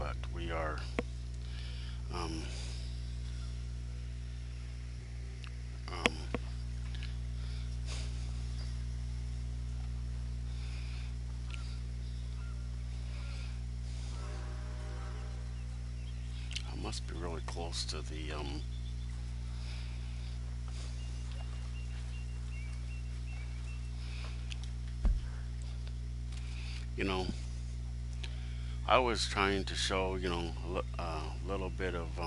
but we are. Um, um, I must be really close to the. You know, I was trying to show a little bit of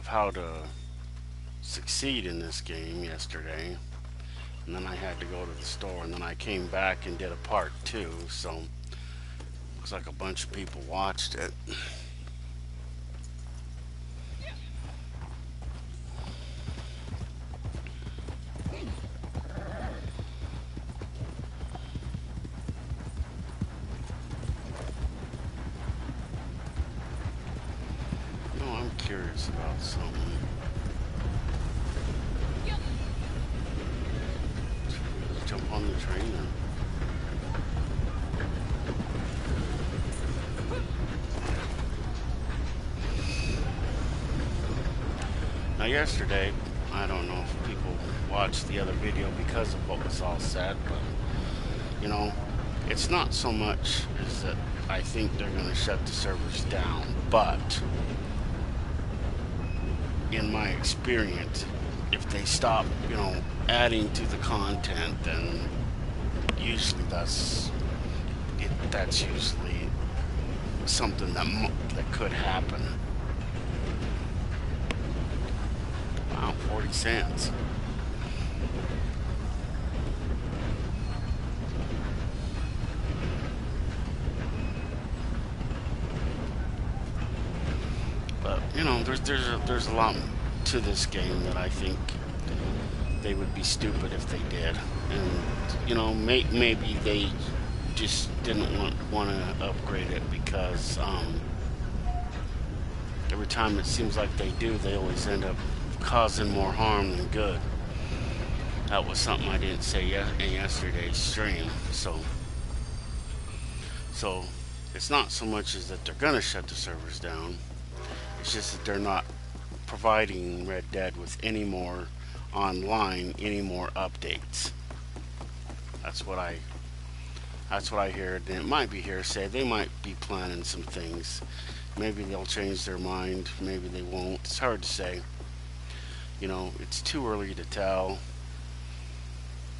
how to succeed in this game yesterday, and then I had to go to the store, and then I came back and did a part two. So looks like a bunch of people watched it. No, I'm curious about something. Jump on the train. Now, yesterday, I don't know if people watched the other video because of what was all said, but you know, it's not so much as that I think they're going to shut the servers down, but in my experience, if they stop, adding to the content, then usually that's usually something that could happen. Wow, 40 cents. But there's a lot to this game that I think they would be stupid if they did, and maybe they just didn't want to upgrade it because every time it seems like they do, they always end up causing more harm than good. That was something I didn't say in yesterday's stream. So it's not so much as that they're gonna shut the servers down. It's just that they're not providing Red Dead with any more online, any more updates. That's what I heard. And it might be hearsay. They might be planning some things. Maybe they'll change their mind. Maybe they won't. It's hard to say. It's too early to tell.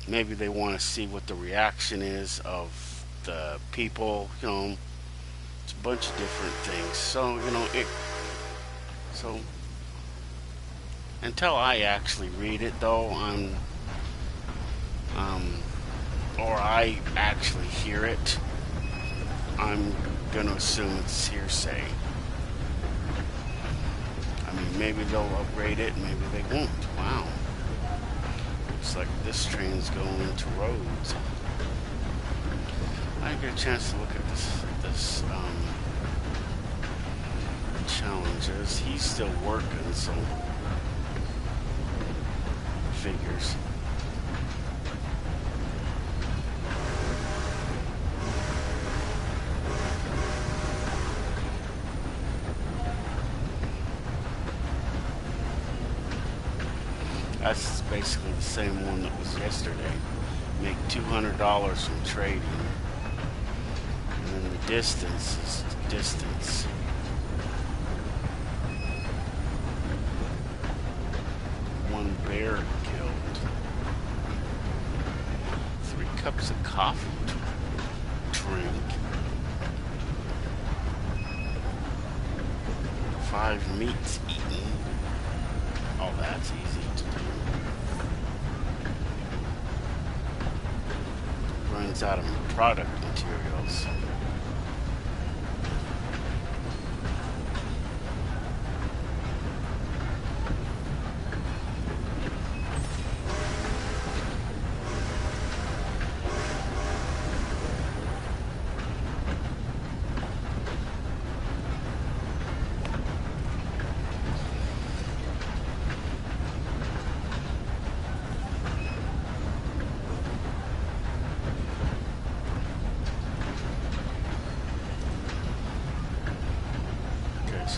Maybe they want to see what the reaction is of the people. It's a bunch of different things. So until I actually read it, though, or I actually hear it, I'm gonna assume it's hearsay. I mean, maybe they'll upgrade it, maybe they won't. Wow. Looks like this train's going into roads. I didn't get a chance to look at this challenges. He's still working, so figures. That's basically the same one that was yesterday. Make $200 from trading. And then the distance is distance. One bear killed. 3 cups of coffee to drink. 5 meats eaten. Oh, that's easy to do. Runs out of product materials.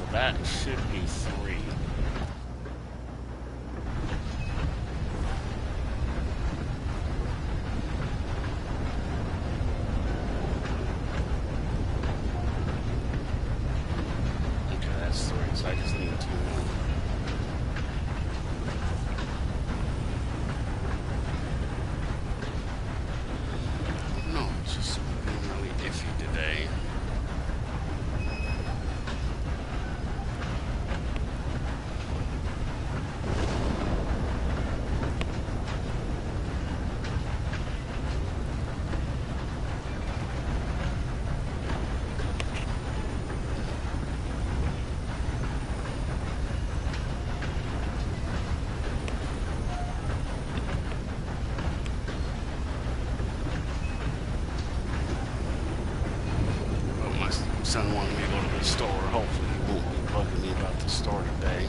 So that should be 3. Okay, that's 3, so I just need 2 more. No, it's just been really iffy today. Son wanted me to go to the store. Hopefully he won't be bugging me about the store today.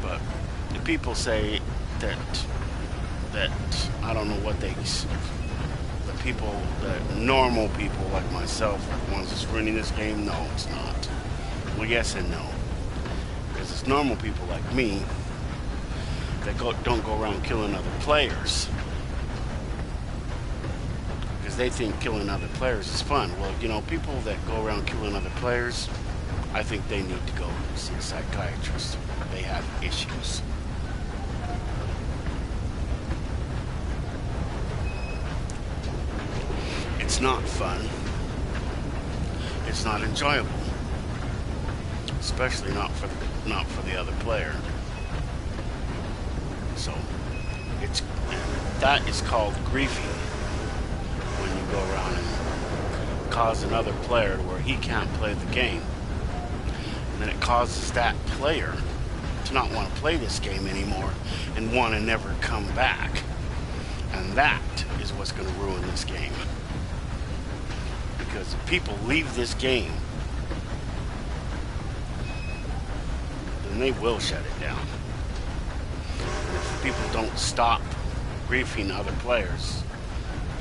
But the people say that I don't know what the people, the normal people like myself, are the ones that's running this game. No, it's not. Well, yes and no. Because it's normal people like me that don't go around killing other players. They think killing other players is fun. Well, you know, people that go around killing other players, I think they need to go see a psychiatrist. They have issues. It's not fun. It's not enjoyable, especially not for the other player. So that is called griefing. When you go around and cause another player to where he can't play the game, and then it causes that player to not want to play this game anymore and want to never come back, and that is what's going to ruin this game. Because if people leave this game, then they will shut it down. And if people don't stop griefing other players,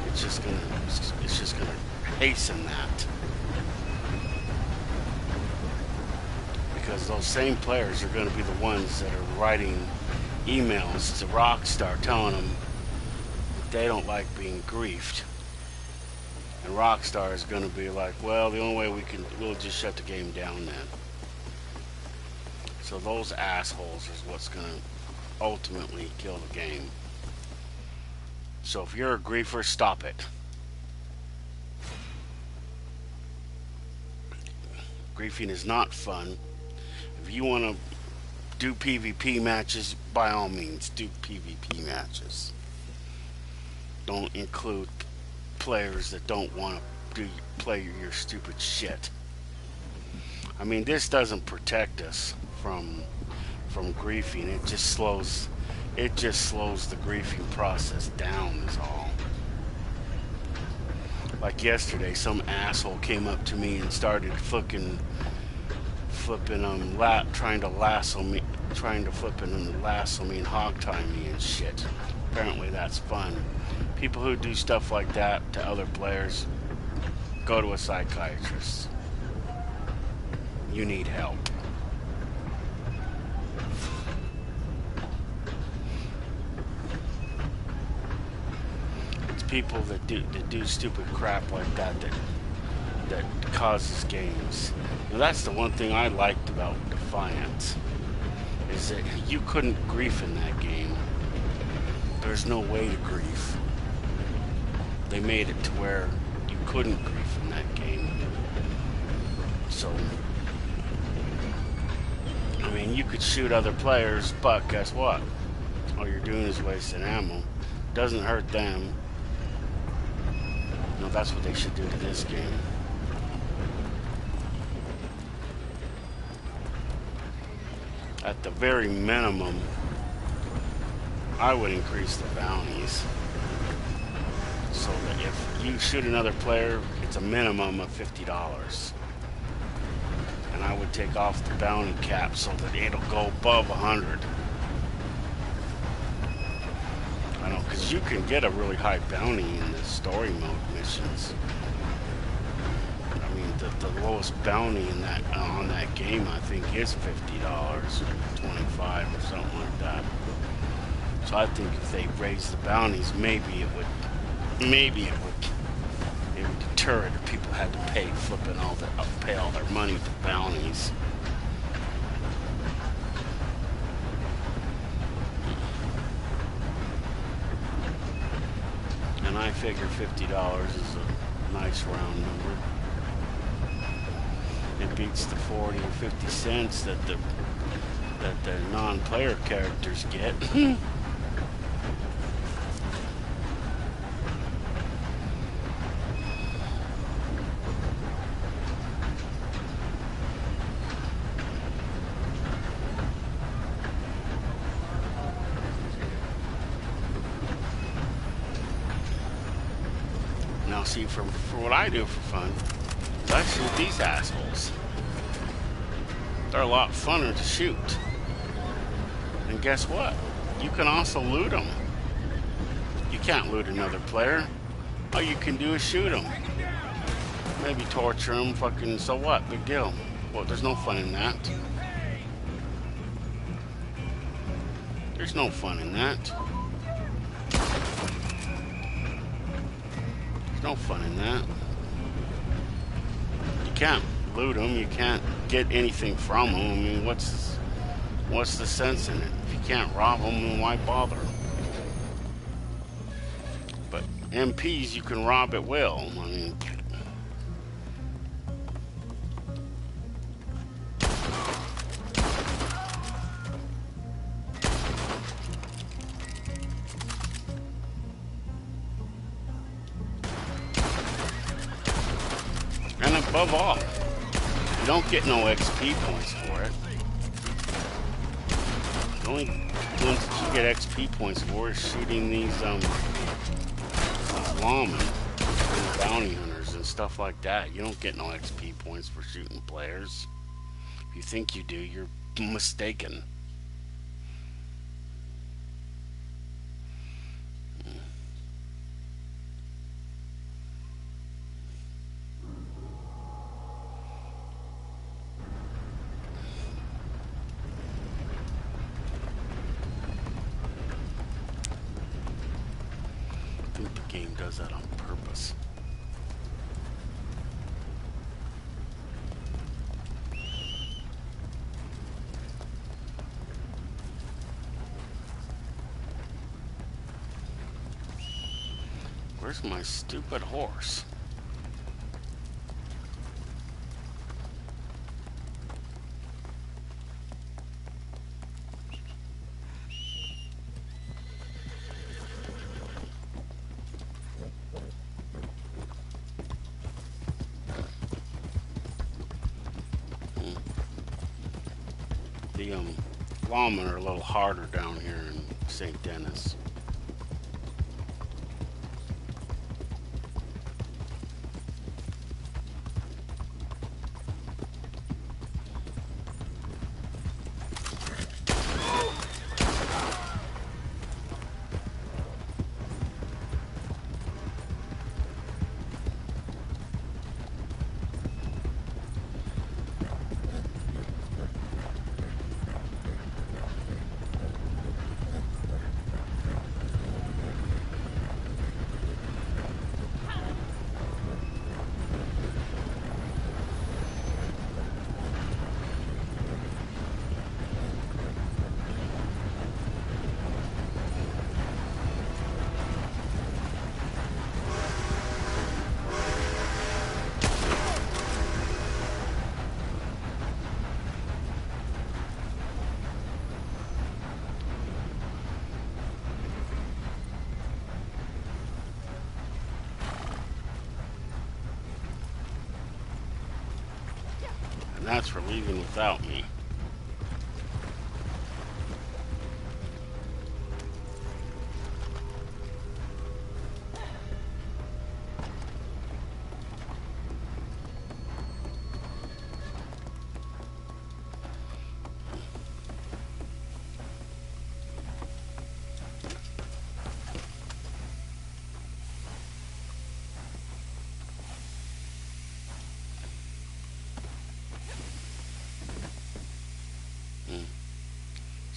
it's just gonna hasten that, because those same players are going to be the ones that are writing emails to Rockstar telling them that they don't like being griefed, and Rockstar is going to be like, well, the only way we'll just shut the game down then. So those assholes is what's going to ultimately kill the game. So if you're a griefer, stop it. Griefing is not fun. If you want to do PvP matches, by all means, do PvP matches. Don't include players that don't want to play your stupid shit. I mean, this doesn't protect us from griefing. It just slows the griefing process down is all. Like yesterday, some asshole came up to me and started trying to lasso me and hog tie me and shit. Apparently that's fun. People who do stuff like that to other players, go to a psychiatrist. You need help. People that do stupid crap like that causes games. Now, that's the one thing I liked about Defiance, is that you couldn't grief in that game. There's no way to grief. They made it to where you couldn't grief in that game. So, I mean, you could shoot other players, but guess what? All you're doing is wasting ammo. Doesn't hurt them. No, that's what they should do to this game. At the very minimum, I would increase the bounties so that if you shoot another player, it's a minimum of $50. And I would take off the bounty cap so that it'll go above 100. I know, because you can get a really high bounty in the story mode missions. I mean, the lowest bounty in that on that game, I think, is $50 or 25 or something like that. So I think if they raise the bounties, maybe it would deter it if people had to pay all their money for bounties. And I figure $50 is a nice round number. It beats the 40 or 50 cents that the non-player characters get. Now, see, for what I do for fun, is I shoot these assholes. They're a lot funner to shoot. And guess what? You can also loot them. You can't loot another player. All you can do is shoot them. Maybe torture them, fucking, so what? Big deal. Well, there's no fun in that. There's no fun in that. There's no fun in that. You can't loot them. You can't get anything from them. I mean, what's the sense in it? If you can't rob them, then why bother? But MPs you can rob at will. I mean, and above all, you don't get no XP points for it. The only ones that you get XP points for is shooting these lawmen and bounty hunters and stuff like that. You don't get no XP points for shooting players. If you think you do, you're mistaken. I think the game does that on purpose. Where's my stupid horse? The lawmen are a little harder down here in St. Denis. And that's for leaving without me.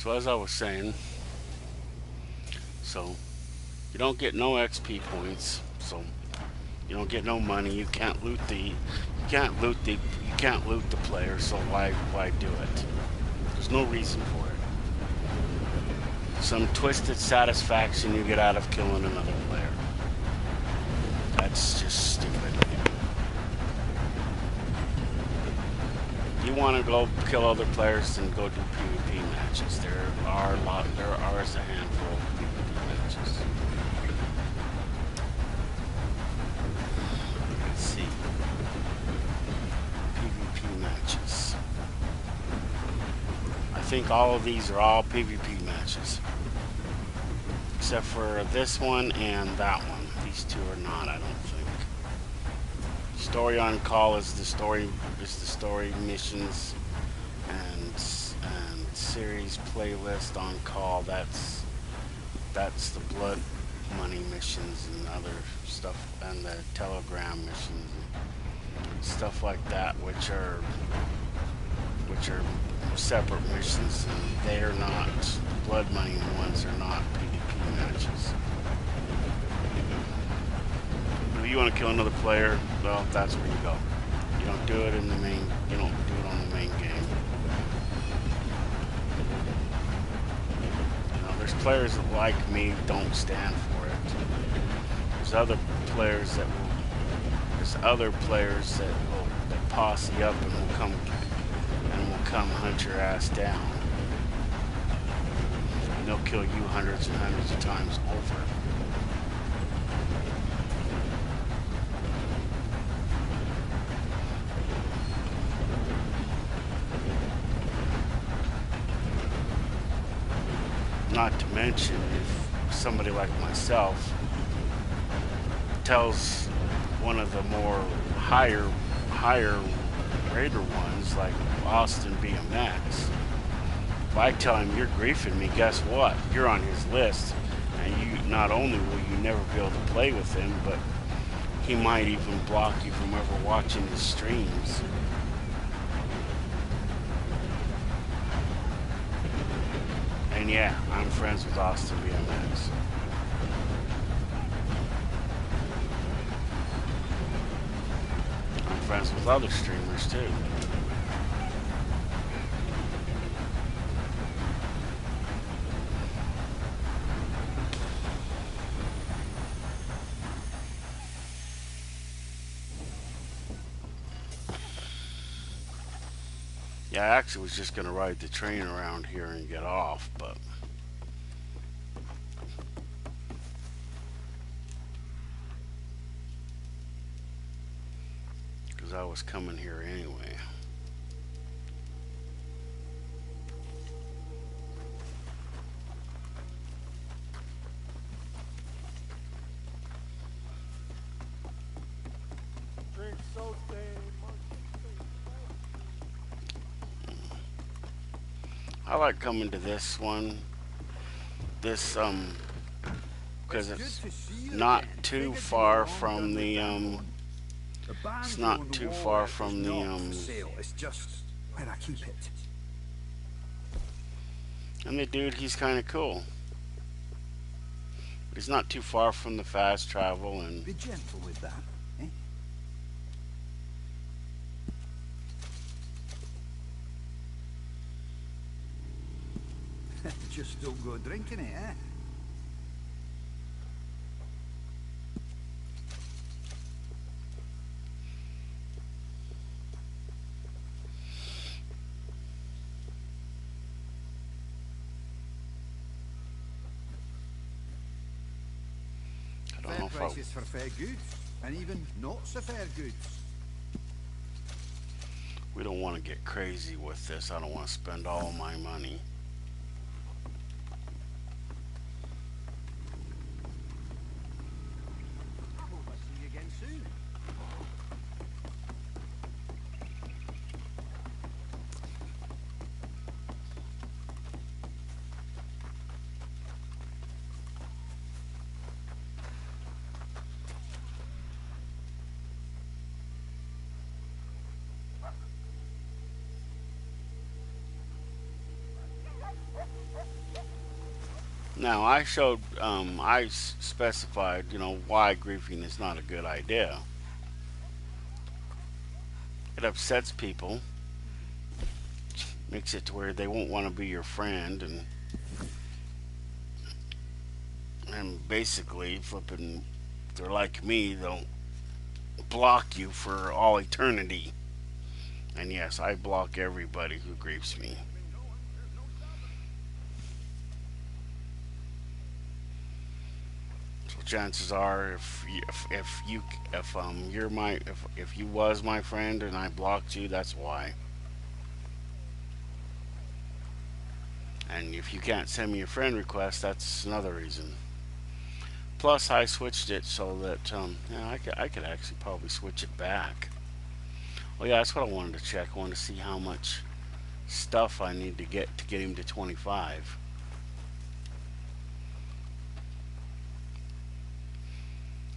So as I was saying, so you don't get no XP points, so you don't get no money. You can't loot the player. So why do it? There's no reason for it. Some twisted satisfaction you get out of killing another player. That's just stupid. You want to go kill other players, then go do PvP matches. There are a handful of PvP matches. Let's see. PvP matches. I think all of these are all PvP matches. Except for this one and that one. These two are not, I don't think. Story on Call is the story missions, and series playlist on Call. That's the blood money missions and other stuff, and the telegram missions and stuff like that, which are separate missions, and they are not blood money ones. Are not PvP matches. If you want to kill another player, well, that's where you go. You don't do it in the main. You don't do it on the main game. You know, there's players that like me don't stand for it. There's other players that will. There's other players that posse up and will come hunt your ass down. And they'll kill you hundreds and hundreds of times over. Not to mention, if somebody like myself tells one of the more higher raider ones, like Austin BMX, if I tell him you're griefing me, guess what? You're on his list, and you not only will you never be able to play with him, but he might even block you from ever watching his streams. And yeah, I'm friends with Austin BMX. I'm friends with other streamers too. Yeah, I actually was just gonna ride the train around here and get off, but because I was coming here anyway. I like coming to this one, because it's not too far from the it's not too far from the It's just where I keep it. and the dude, he's kind of cool. He's not too far from the fast travel, and Be gentle with that, eh? Just still go drinking it, eh? I don't Fair know if prices for fair goods, and even not so fair goods. we don't want to get crazy with this. I don't want to spend all my money. I hope I see you again soon. Now I showed, specified, why griefing is not a good idea. It upsets people, makes it to where they won't want to be your friend, and basically flipping, they're like me, they'll block you for all eternity. And yes, I block everybody who griefs me. So chances are, if you was my friend and I blocked you, that's why. And if you can't send me a friend request, that's another reason. Plus, I switched it so that yeah, I could actually probably switch it back. Well, yeah, that's what I wanted to check. I wanted to see how much stuff I need to get him to 25.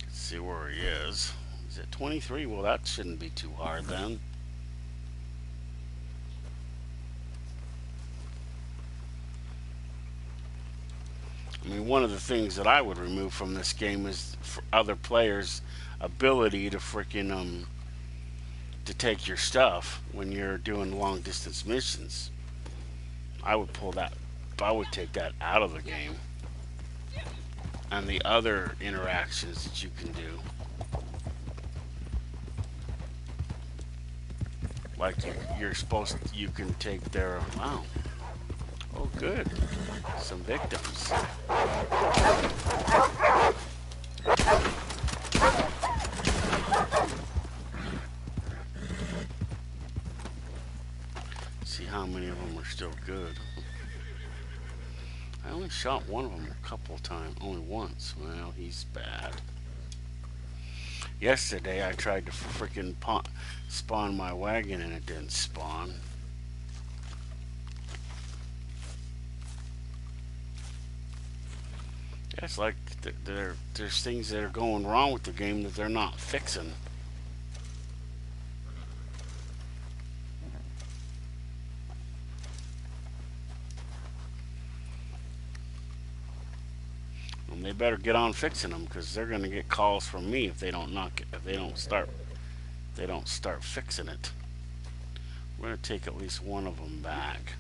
Let's see where he is. He's at 23. Well, that shouldn't be too hard then. I mean, one of the things that I would remove from this game is for other players' ability to freaking to take your stuff when you're doing long distance missions. I would pull that. I would take that out of the game, and the other interactions that you can do, like you're supposed, you can take their, wow, oh good, some victims. See how many of them are still good. I only shot one of them a couple of times, only once. Well, he's bad. Yesterday I tried to freaking spawn my wagon and it didn't spawn. Yeah, it's like there's things that are going wrong with the game that they're not fixing. And they better get on fixing them because they're going to get calls from me if they don't knock it, if they don't start fixing it. We're going to take at least one of them back.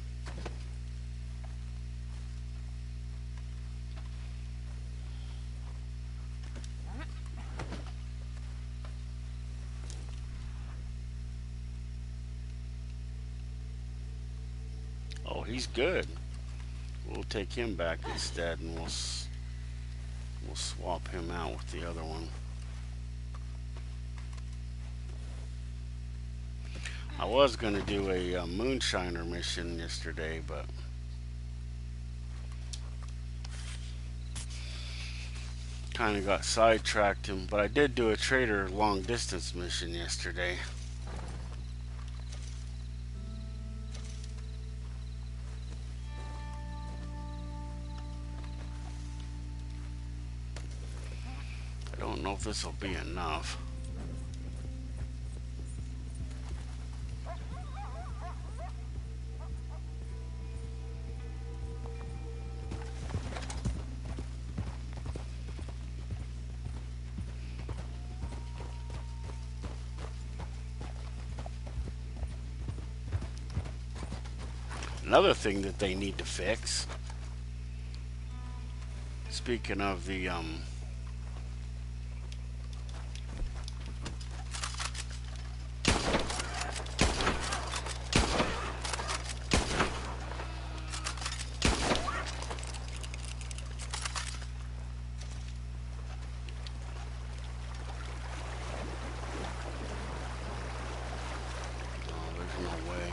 Oh, he's good. We'll take him back instead, and we'll swap him out with the other one. I was going to do a moonshiner mission yesterday, but kind of got sidetracked him. But I did do a trader long distance mission yesterday. I don't know if this will be enough. Another thing that they need to fix, speaking of the oh, there's no way.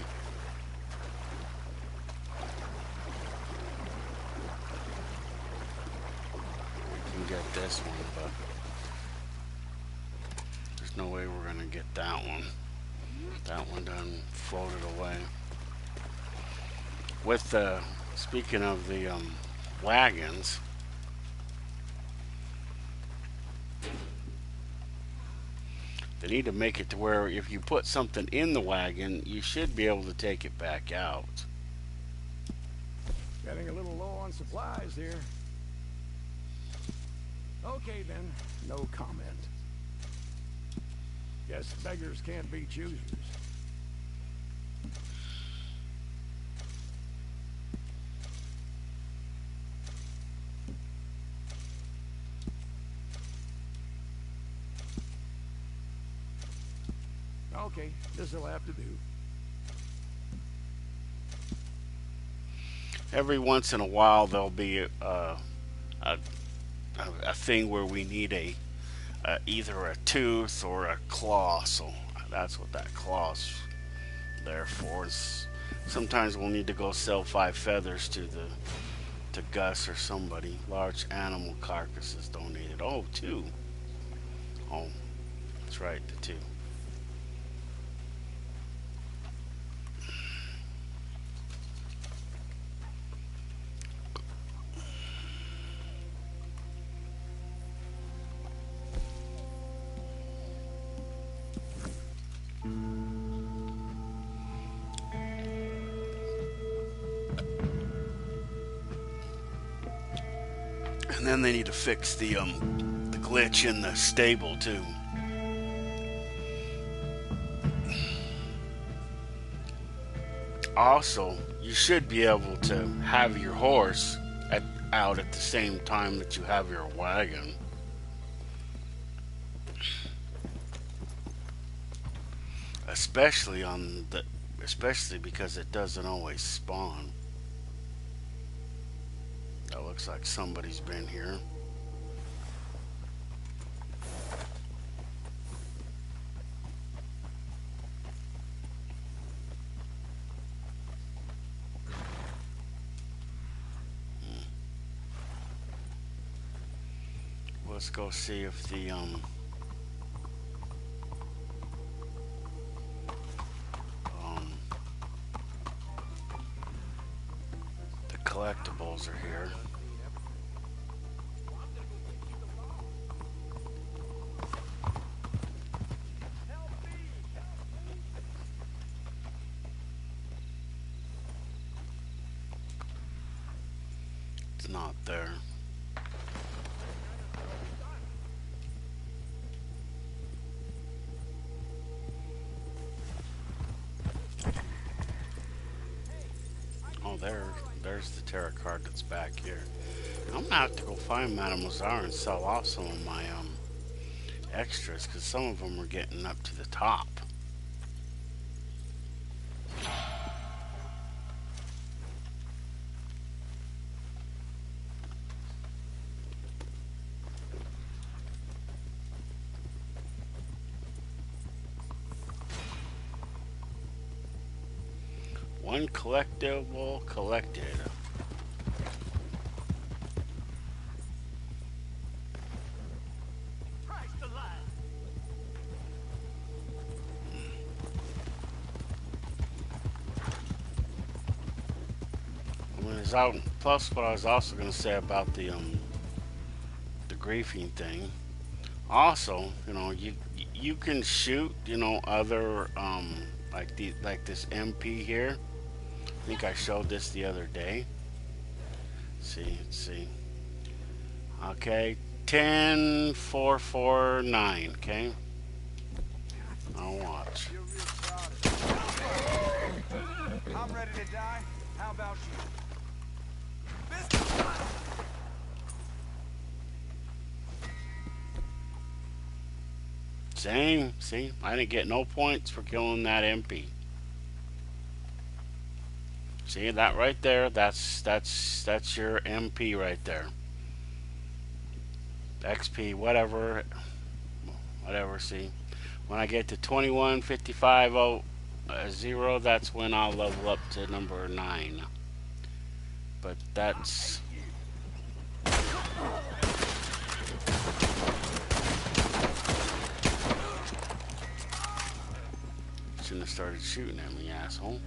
Get this one, but there's no way we're gonna get that one. That one done floated away. With the speaking of the wagons, they need to make it to where if you put something in the wagon, you should be able to take it back out. Getting a little low on supplies here. Okay then, no comment. Guess beggars can't be choosers. Okay, this'll have to do. Every once in a while, there'll be a, a thing where we need either a tooth or a claw. So that's what that claw's there for. Sometimes we'll need to go sell 5 feathers to Gus or somebody. Large animal carcasses donated. Oh, 2. Oh, that's right, the 2. And then they need to fix the glitch in the stable too. Also, you should be able to have your horse out at the same time that you have your wagon. Especially because it doesn't always spawn. That looks like somebody's been here. Let's go see if the collectibles are here. It's not there. Oh, there's the tarot card that's back here. I'm gonna have to go find Mademoiselle and sell off some of my extras, because some of them are getting up to the top. One collectible collected. Plus, what I was also going to say about the griefing thing. Also, you can shoot, other like this MP here. I think I showed this the other day. Let's see. Okay, 10449. Okay, I'll watch. I'm ready to die. How about you? Same. See, I didn't get no points for killing that MP. See that right there? That's your MP right there. XP, whatever. See, when I get to 215500, that's when I'll level up to number 9. But that's. Shouldn't have started shooting at me, asshole.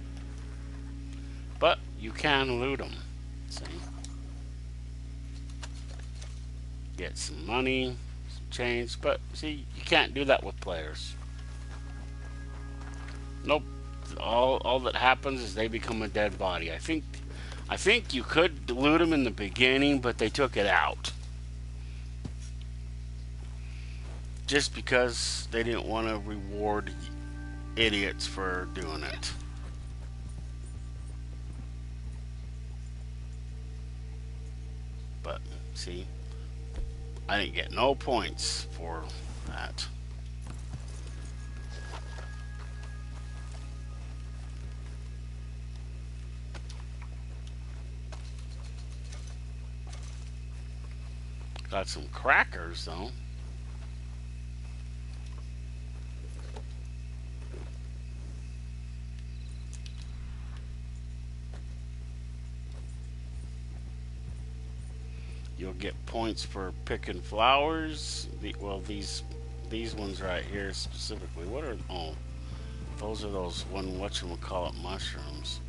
But you can loot them. See? Get some money, some change. But see, you can't do that with players. Nope. All that happens is they become a dead body. I think you could loot them in the beginning, but they took it out. just because they didn't want to reward idiots for doing it. But see, I didn't get no points for that. Got some crackers though. You'll get points for picking flowers. Well, these ones right here specifically. What are, oh, those are those whatchamacallit mushrooms.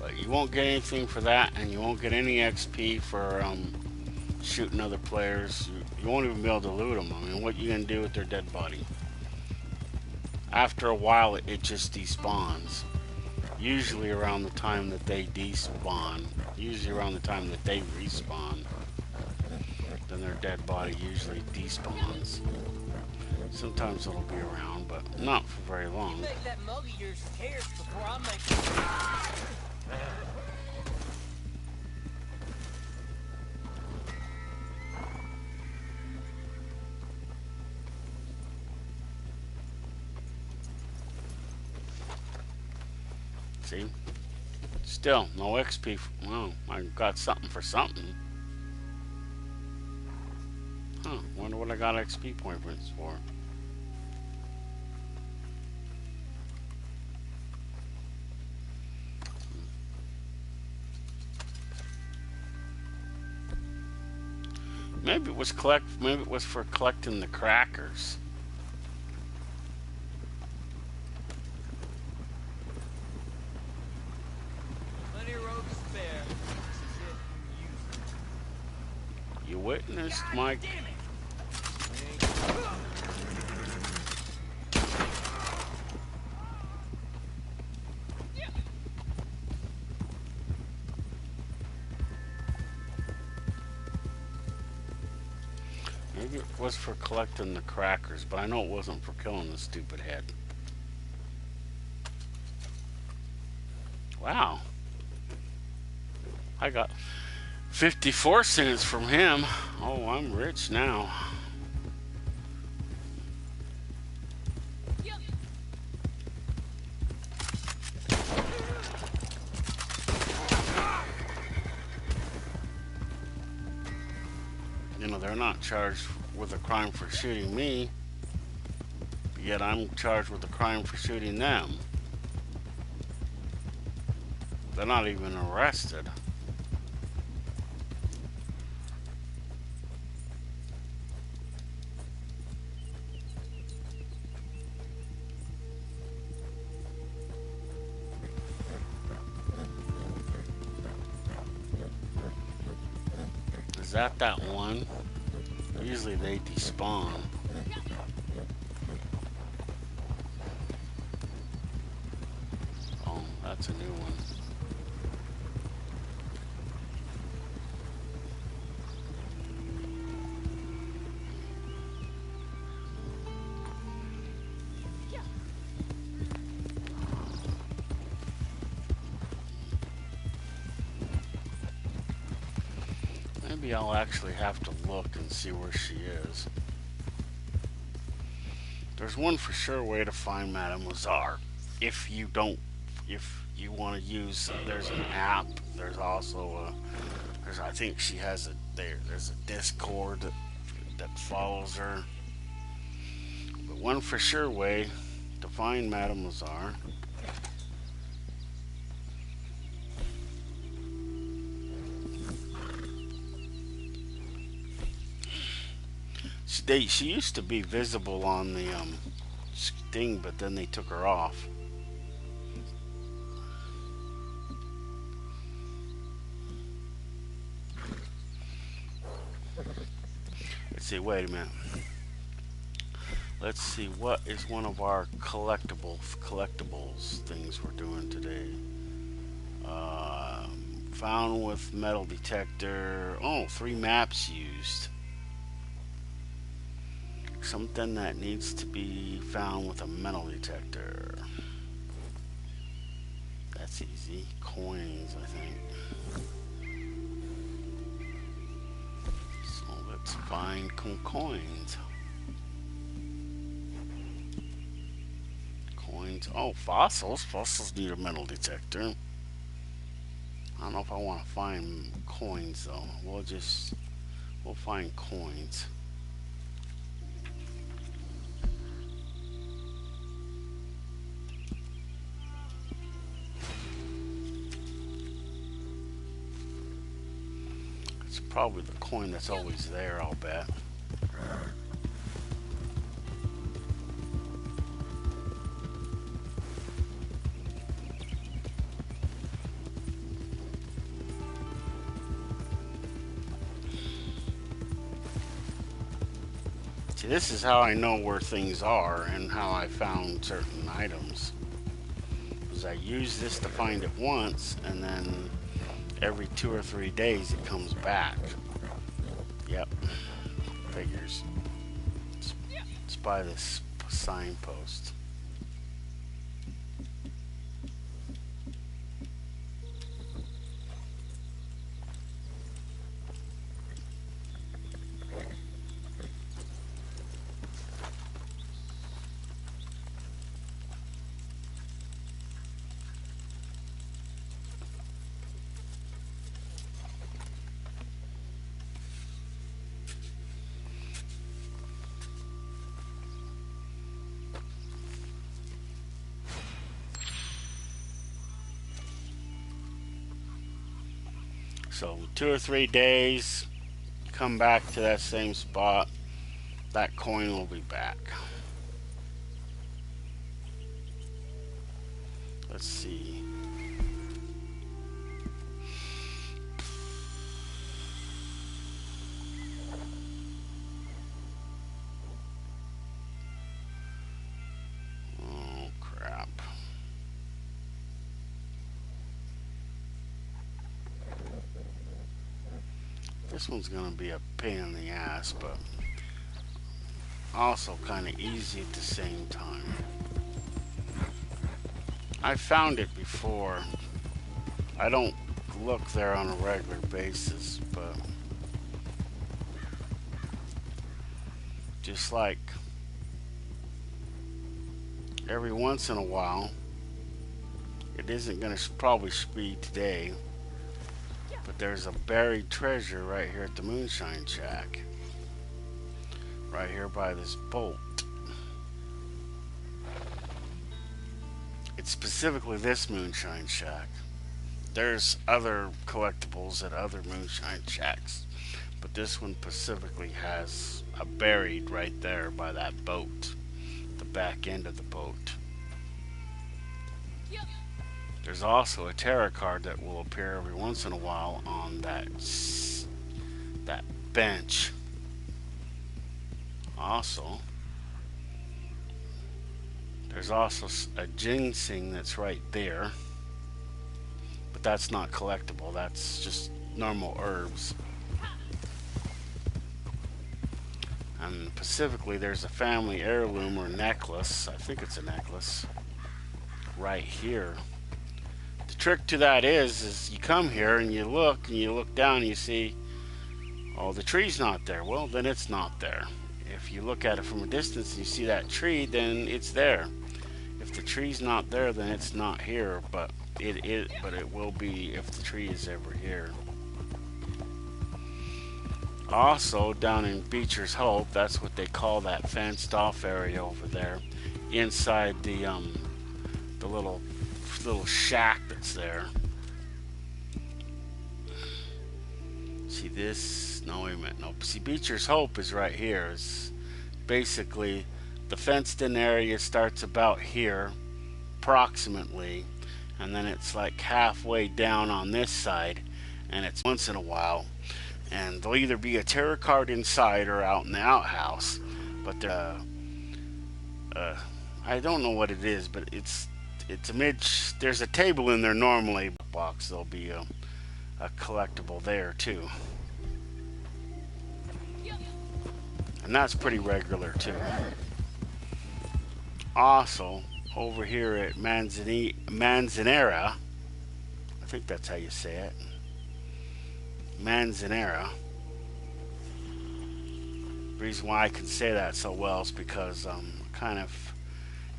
But you won't get anything for that, and you won't get any XP for shooting other players. You won't even be able to loot them. I mean, what you gonna do with their dead body? After a while, it just despawns. Usually around the time that they despawn. Usually around the time that they respawn. Then their dead body usually despawns. Sometimes it'll be around, but not for very long. Make that mug of yours scarce before I make See? Still, no XP. Well, I got something for something. Huh, wonder what I got XP points for. Maybe it was for collecting the crackers. plenty of road to spare. This is it. Use it. You witnessed my... Damn it! Maybe it was for collecting the crackers, but I know it wasn't for killing the stupid head. Wow. I got 54 cents from him. Oh, I'm rich now. You know, they're not charged with a crime for shooting me, yet I'm charged with a crime for shooting them. They're not even arrested. Is that one? Usually they despawn. Oh, that's a new one. Maybe I'll actually have to look and see where she is. There's one for sure way to find Madame Lazare. If you want to use, there's an app. There's also I think she has there's a Discord that follows her. But one for sure way to find Madame Lazare. She used to be visible on the thing, but then they took her off. Let's see, wait a minute. Let's see, what is one of our collectibles things we're doing today? Found with metal detector. Oh, 3 maps used. Something that needs to be found with a metal detector. That's easy. Coins, I think. So let's find coins. Coins. Oh, fossils. Fossils need a metal detector. I don't know if I want to find coins though. We'll find coins. It's probably the coin that's always there, I'll bet. See, this is how I know where things are and how I found certain items. Because I use this to find it once, and then every 2 or 3 days it comes back. Yep, figures. Let's buy this signpost. So 2 or 3 days, come back to that same spot, that coin will be back. Let's see. Oh crap. This one's gonna be a pain in the ass, but also kind of easy at the same time. I found it before. I don't look there on a regular basis, but just like every once in a while, it isn't gonna probably be today, but there's a buried treasure right here at the Moonshine Shack. Right here by this boat. It's specifically this Moonshine Shack. There's other collectibles at other Moonshine Shacks, but this one specifically has a buried right there by that boat, the back end of the boat. There's also a tarot card that will appear every once in a while on that bench. Also, there's also a ginseng that's right there, but that's not collectible. That's just normal herbs. And specifically, there's a family heirloom or necklace. I think it's a necklace right here. The trick to that is you come here and you look down and you see, oh, the tree's not there. Well, then it's not there. If you look at it from a distance and you see that tree, then it's there. If the tree's not there, then it's not here, but it will be if the tree is ever here. Also, down in Beecher's Hope, that's what they call that fenced off area over there, inside the little shack that's there. See this? No, wait a minute. Nope. See, Beecher's Hope is right here. It's basically the fenced in area starts about here, approximately, and then it's like halfway down on this side, and it's once in a while, and there'll either be a tarot card inside or out in the outhouse. But I don't know what it is, but it's a mid. There's a table in there normally. Box there'll be a collectible there too, and that's pretty regular too. Also, over here at Manzanera, I think that's how you say it. Manzanera. The reason why I can say that so well is because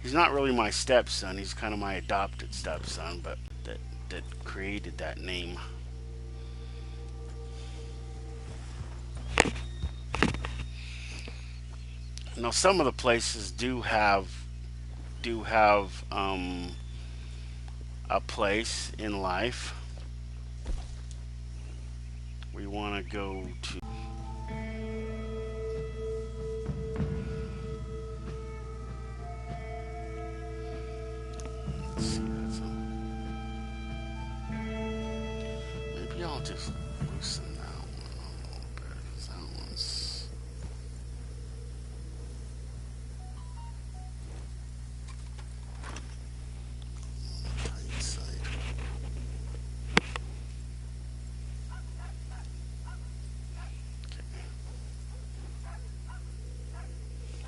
he's not really my stepson. He's kind of my adopted stepson, but that created that name. Now, some of the places do have a place in life. We want to go to. Let's see, maybe I'll just loosen that one a little bit, because that one's. Tight side.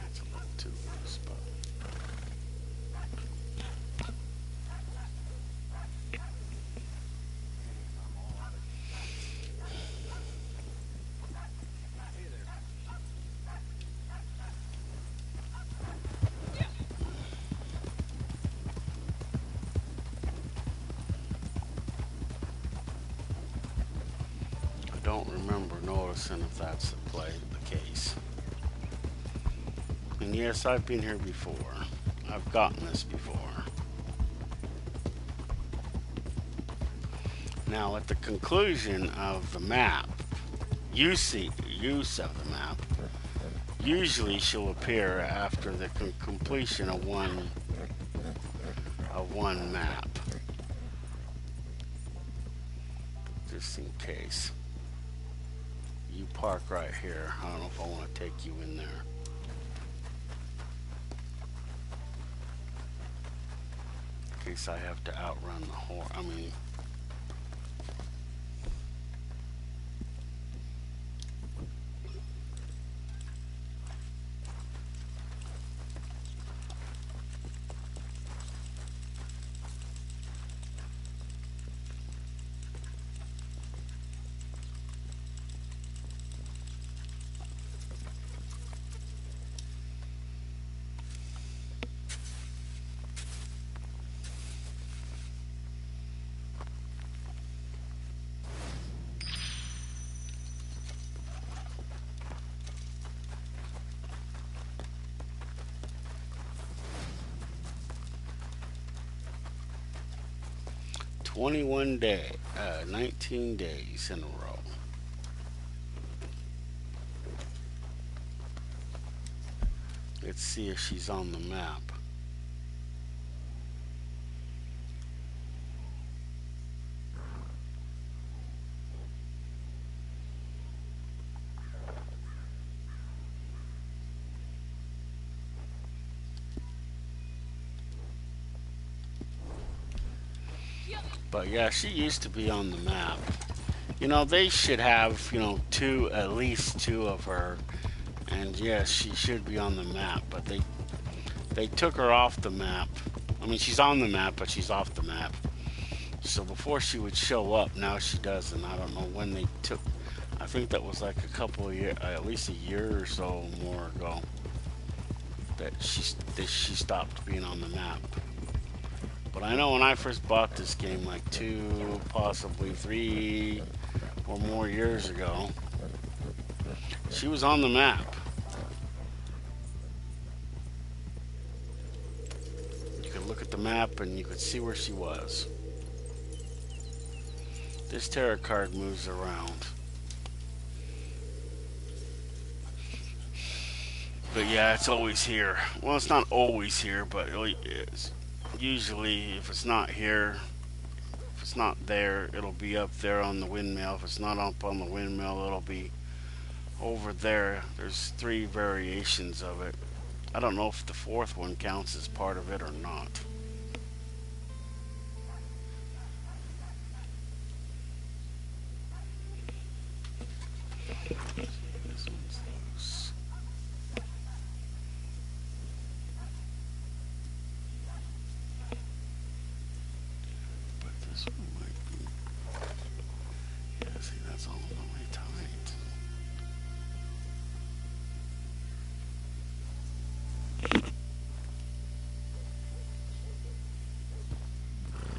It's a little too loose, but I don't remember noticing if that's the case. And yes, I've been here before. I've gotten this before. Now, at the conclusion of the map, use of the map, usually she'll appear after the completion of one map. Just in case. You park right here. I don't know if I want to take you in there. In case I have to outrun the horse. I mean, "21 day, 19 days in a row." Let's see if she's on the map. But yeah, she used to be on the map. You know, they should have, at least two of her. And yes, she should be on the map, but they took her off the map. I mean, she's on the map, but she's off the map. So before she would show up, now she doesn't. I don't know when they took. I think that was like a couple of years, at least a year or so more ago, that she stopped being on the map. But I know when I first bought this game, like 2, possibly 3 or more years ago, she was on the map. You could look at the map and you could see where she was. This tarot card moves around. But yeah, it's always here. Well, it's not always here, but it's usually, if it's not here, if it's not there, it'll be up there on the windmill. If it's not up on the windmill, it'll be over there. There's three variations of it. I don't know if the fourth one counts as part of it or not. This one's loose. But this one might be. Yeah, see, that's all the way tight.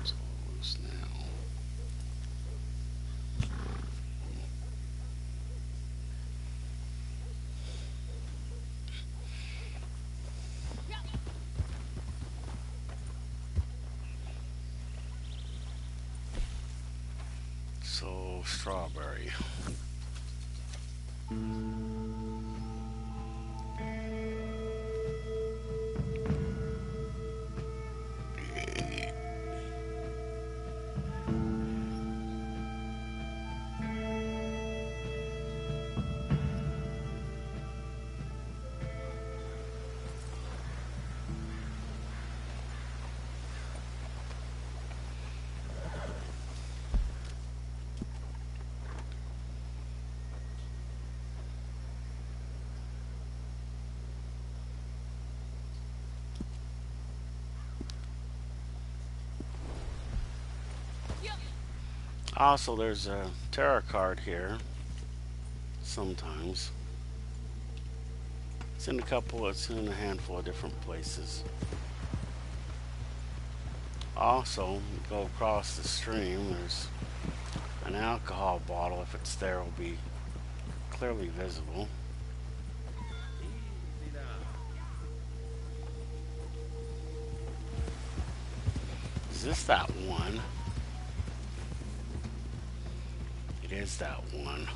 It's all loose now. So, strawberry. Also, there's a tarot card here. Sometimes. It's in a handful of different places. Also, you go across the stream, there's an alcohol bottle. If it's there, will be clearly visible. Easy now. Is this that one? It is that one.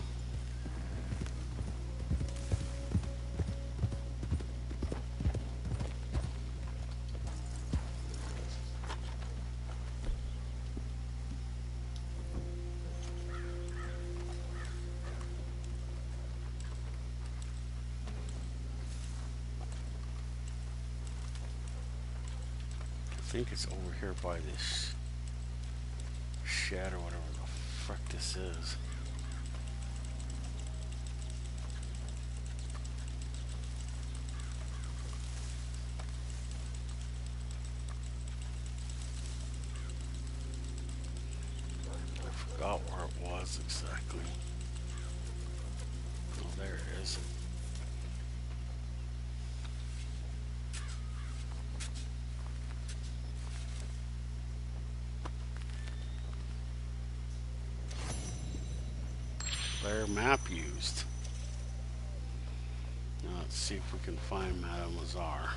I think it's over here by this shed or whatever the frick this is. I forgot where it was exactly. Oh, there it is. Player map used. Now let's see if we can find Madame Lazar.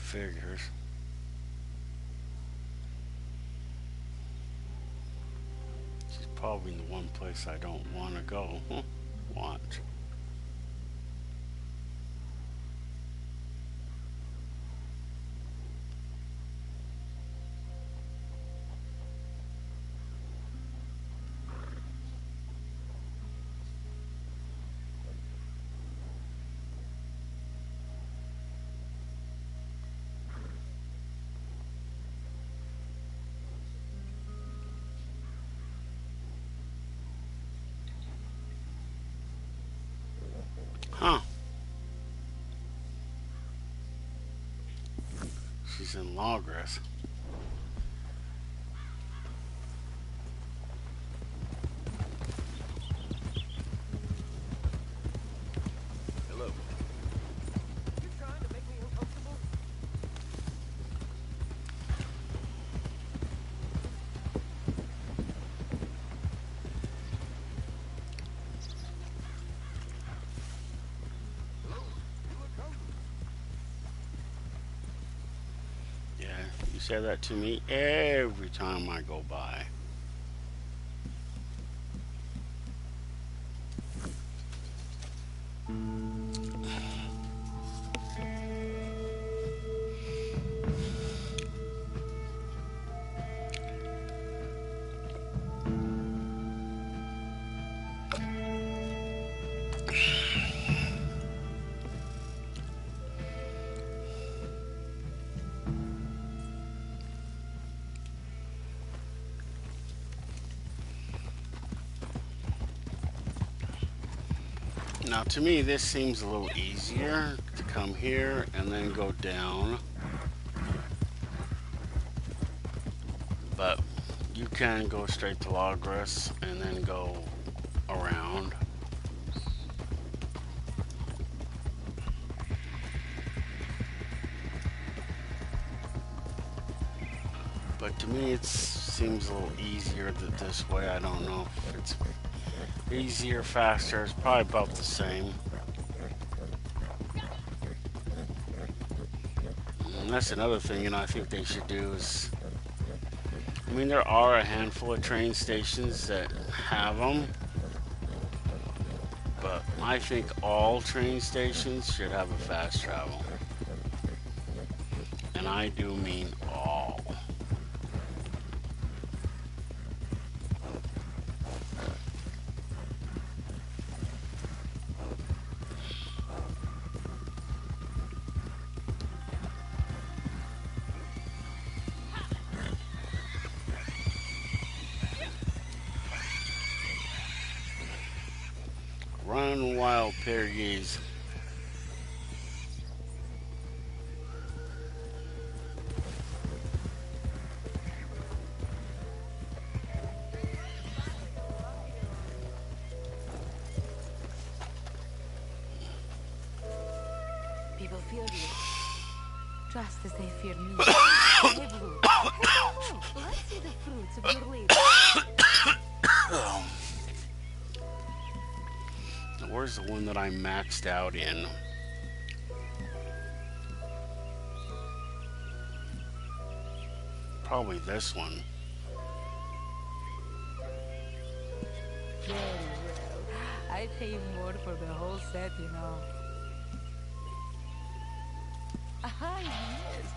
Figures. She's probably in the one place I don't want to go. Watch. Huh. She's in Logres. Hello. You trying to make me uncomfortable? You say that to me every time I go by. Now, to me, this seems a little easier to come here and then go down. But you can go straight to Logros and then go around. But to me, it seems a little easier this way. I don't know if it's easier, faster. It's probably about the same. And that's another thing, I think they should do is, I mean, there are a handful of train stations that have them, but I think all train stations should have a fast travel. And I do mean all. Run wild, Perriers. People fear you, just as they fear me. Hey, Blue. Hey, let's see the fruits of your labor. Where's the one that I maxed out in? Probably this one. Very well. I pay more for the whole set, you know. Ah, yes.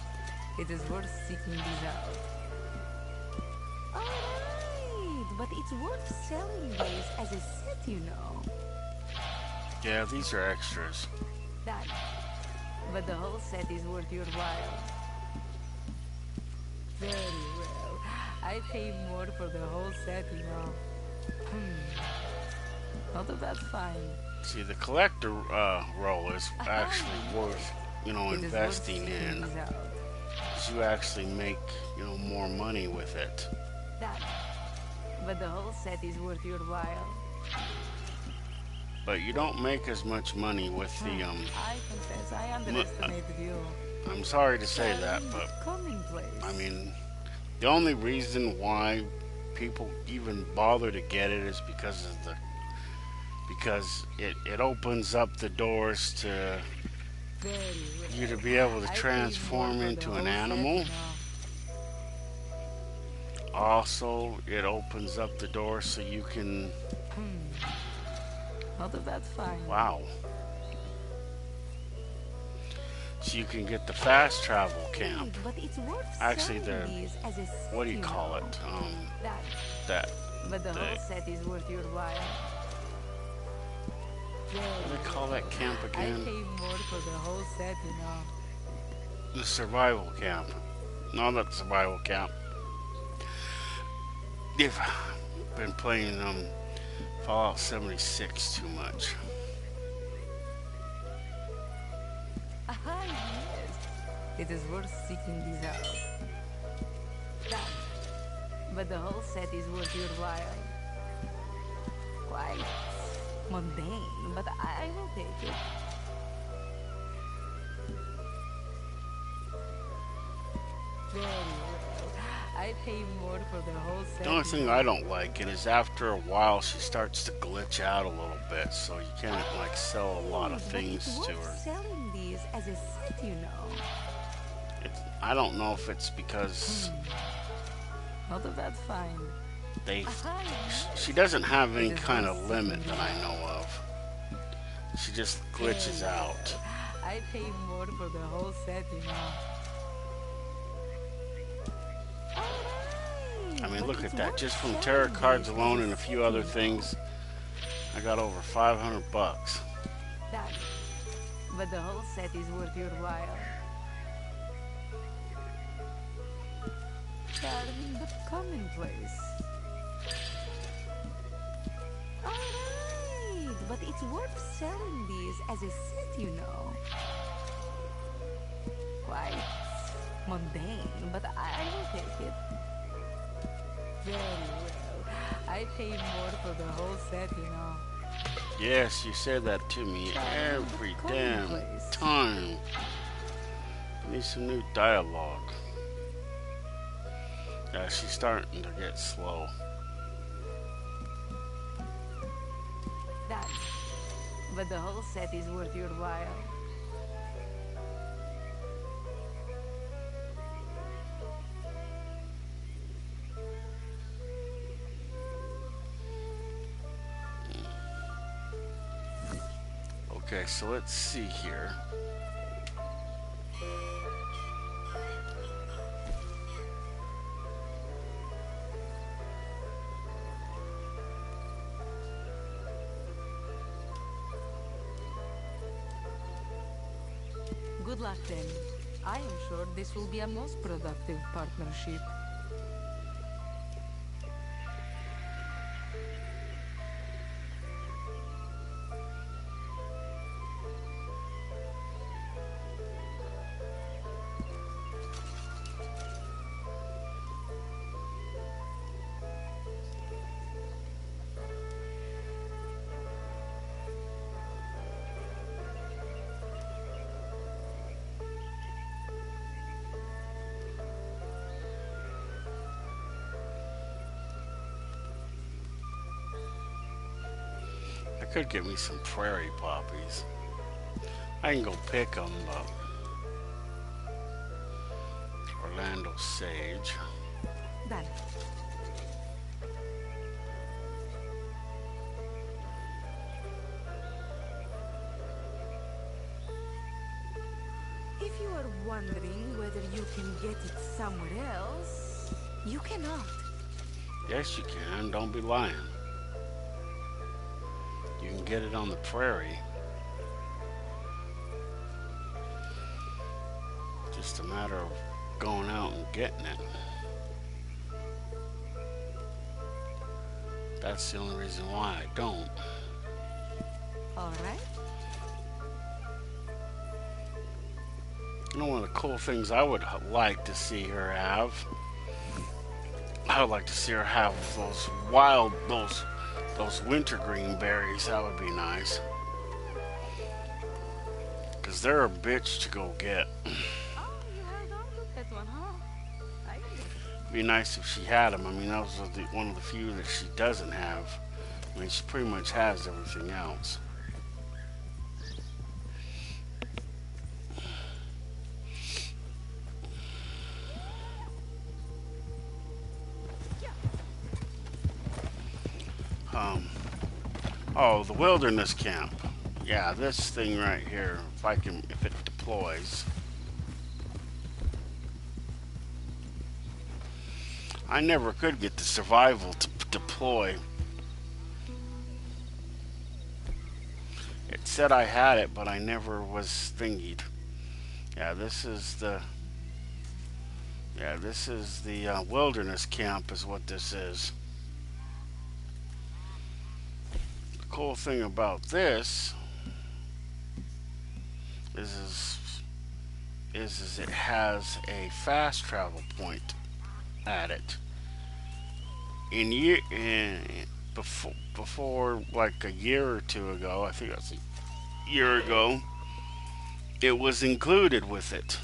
It is worth seeking these out. Alright, but it's worth selling these as a set, you know. Yeah, these are extras. That. But the whole set is worth your while. Very well. I pay more for the whole set, you know. Not that that's fine. See, the collector role is actually worth, It is worth investing seeking in. these out. 'Cause you actually make, more money with it. That. But the whole set is worth your while. But you don't make as much money with the, I confess, I underestimated you. I'm sorry to say that, but Commonplace. I mean, the only reason why people even bother to get it is because of because it opens up the doors to Very well. you to be able to I paid transform more for into the an whole set, animal. you know. Also, it opens up the door so you can, Not that that's fine. wow. So you can get the fast travel camp. But it's worth Actually, selling the, these as a set, what do you you call know. it? That. That, But the the- whole set is worth your while. what do they call that camp I again? pay more for the whole set, you know. The survival camp. No, not the survival camp. They've been playing Fallout 76 too much. Ah, yes. It is worth seeking these out. That. But the whole set is worth your while. Quite mundane, but I will take it. Very well. I pay more for the whole set. The only thing I don't like it is after a while she starts to glitch out a little bit, so you can't sell a lot of But things it's to worth her. selling these as a set, you know. I don't know if it's because Not a bad find. they Aha, she doesn't have any It is kind worth of limit seeking that I know of. She just glitches out. I pay more for the whole set, you know. I mean, But look it's at that. worth Just from selling tarot cards these alone as and a a few set, other you know. things, I got over 500 bucks. That. But the whole set is worth your while. Charming but commonplace. Alright, but it's worth selling these as a set, you know. Quite mundane, but I will take it. Very well. I pay more for the whole set, you know. Yes, you say that to me every damn time. I need some new dialogue. Yeah, she's starting to get slow. That. But the whole set is worth your while. Okay, so let's see here. Good luck then. I am sure this will be a most productive partnership. I could get me some prairie poppies. I can go pick them, but Orlando sage. Done. If you are wondering whether you can get it somewhere else, you cannot. Yes, you can. Don't be lying. You can get it on the prairie. Just a matter of going out and getting it. That's the only reason why I don't. All right. You know, one of the cool things I would like to see her have, I would like to see her have those wild, those wintergreen berries. That would be nice. Because they're a bitch to go get. Oh, you held on to that one, huh? It'd be nice if she had them. I mean, that was one of the few that she doesn't have. I mean, she pretty much has everything else. Oh, the wilderness camp. Yeah, this thing right here. If it deploys. I never could get the survival to deploy. It said I had it, but I never was thingied. Yeah, this is the. Yeah, this is the wilderness camp, is what this is. The cool thing about this is it has a fast travel point at it. Before like a year or two ago, I think that's a year ago, it was included with it.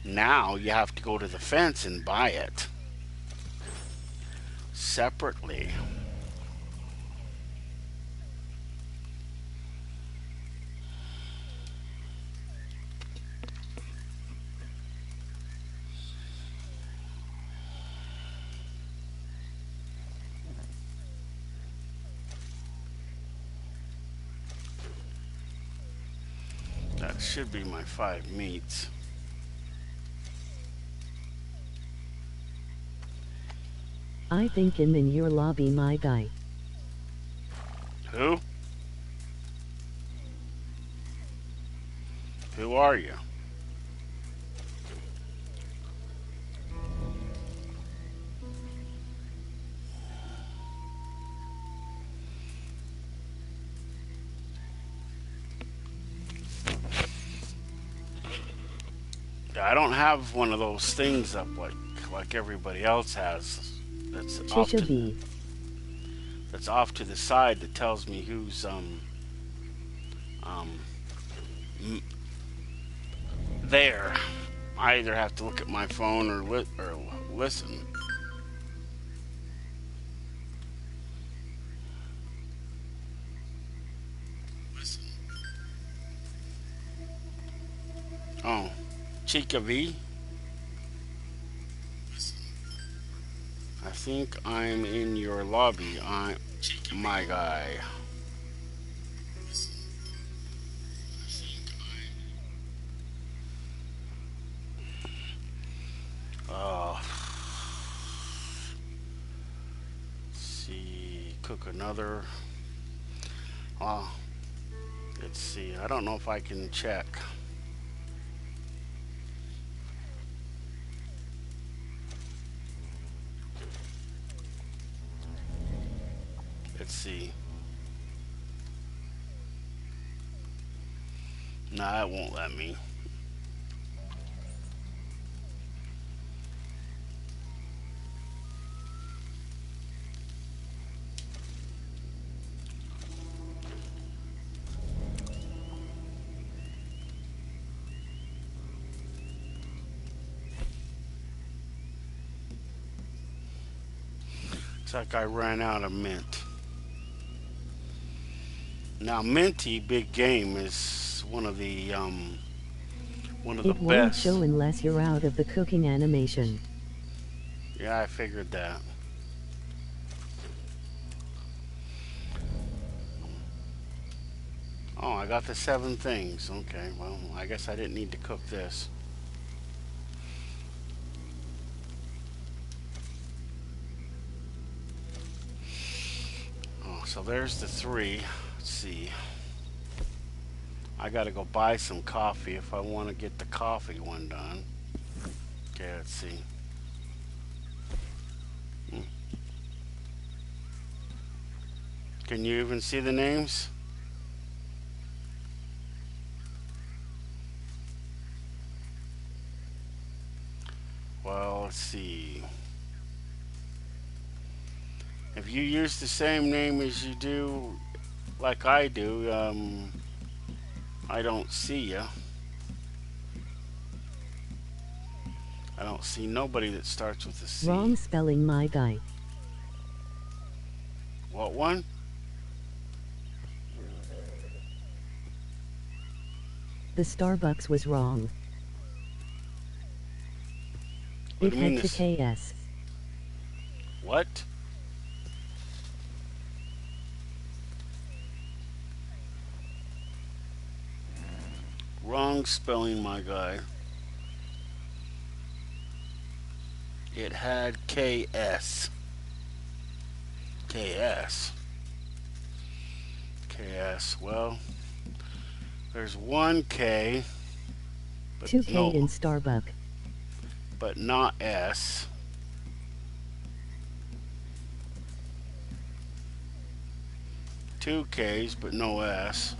Now you have to go to the fence and buy it separately. Should be my 5 meats. I think I'm in your lobby, my guy. Who? Who are you? I don't have one of those things up like everybody else has. That's off to, that's off to the side that tells me who's um there. I either have to look at my phone or listen. Oh, Chica V. I think I'm in your lobby. I'm my guy. Uh, see, cook another. Oh, let's see. I don't know if I can check. Let's see. Nah, it won't let me. Looks like I ran out of mint. Now, Minty Big Game is one of the best. It won't show unless you're out of the cooking animation. Yeah, I figured that. Oh, I got the 7 things. Okay, well, I guess I didn't need to cook this. Oh, so there's the 3. Let's see. I gotta go buy some coffee if I want to get the coffee one done. Okay, let's see. Can you even see the names? Well, let's see. If you use the same name as you do, like I do, I don't see ya. I don't see nobody that starts with a C. Wrong spelling, my guy. What one? The Starbucks was wrong. It had to KS. What? Wrong spelling, my guy. It had KS. KS. KS. Well, there's 1K. But 2K no, in Starbuck. but not S. Two K's, but no S.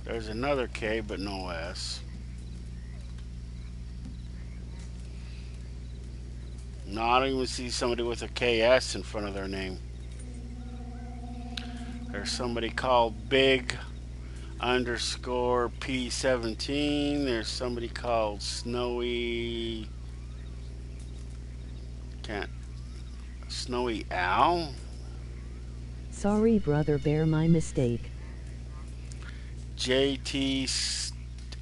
There's another K, but no S. No, I don't even see somebody with a KS in front of their name. There's somebody called Big underscore P17. There's somebody called Snowy. Snowy Owl. Sorry, brother bear, my mistake. JT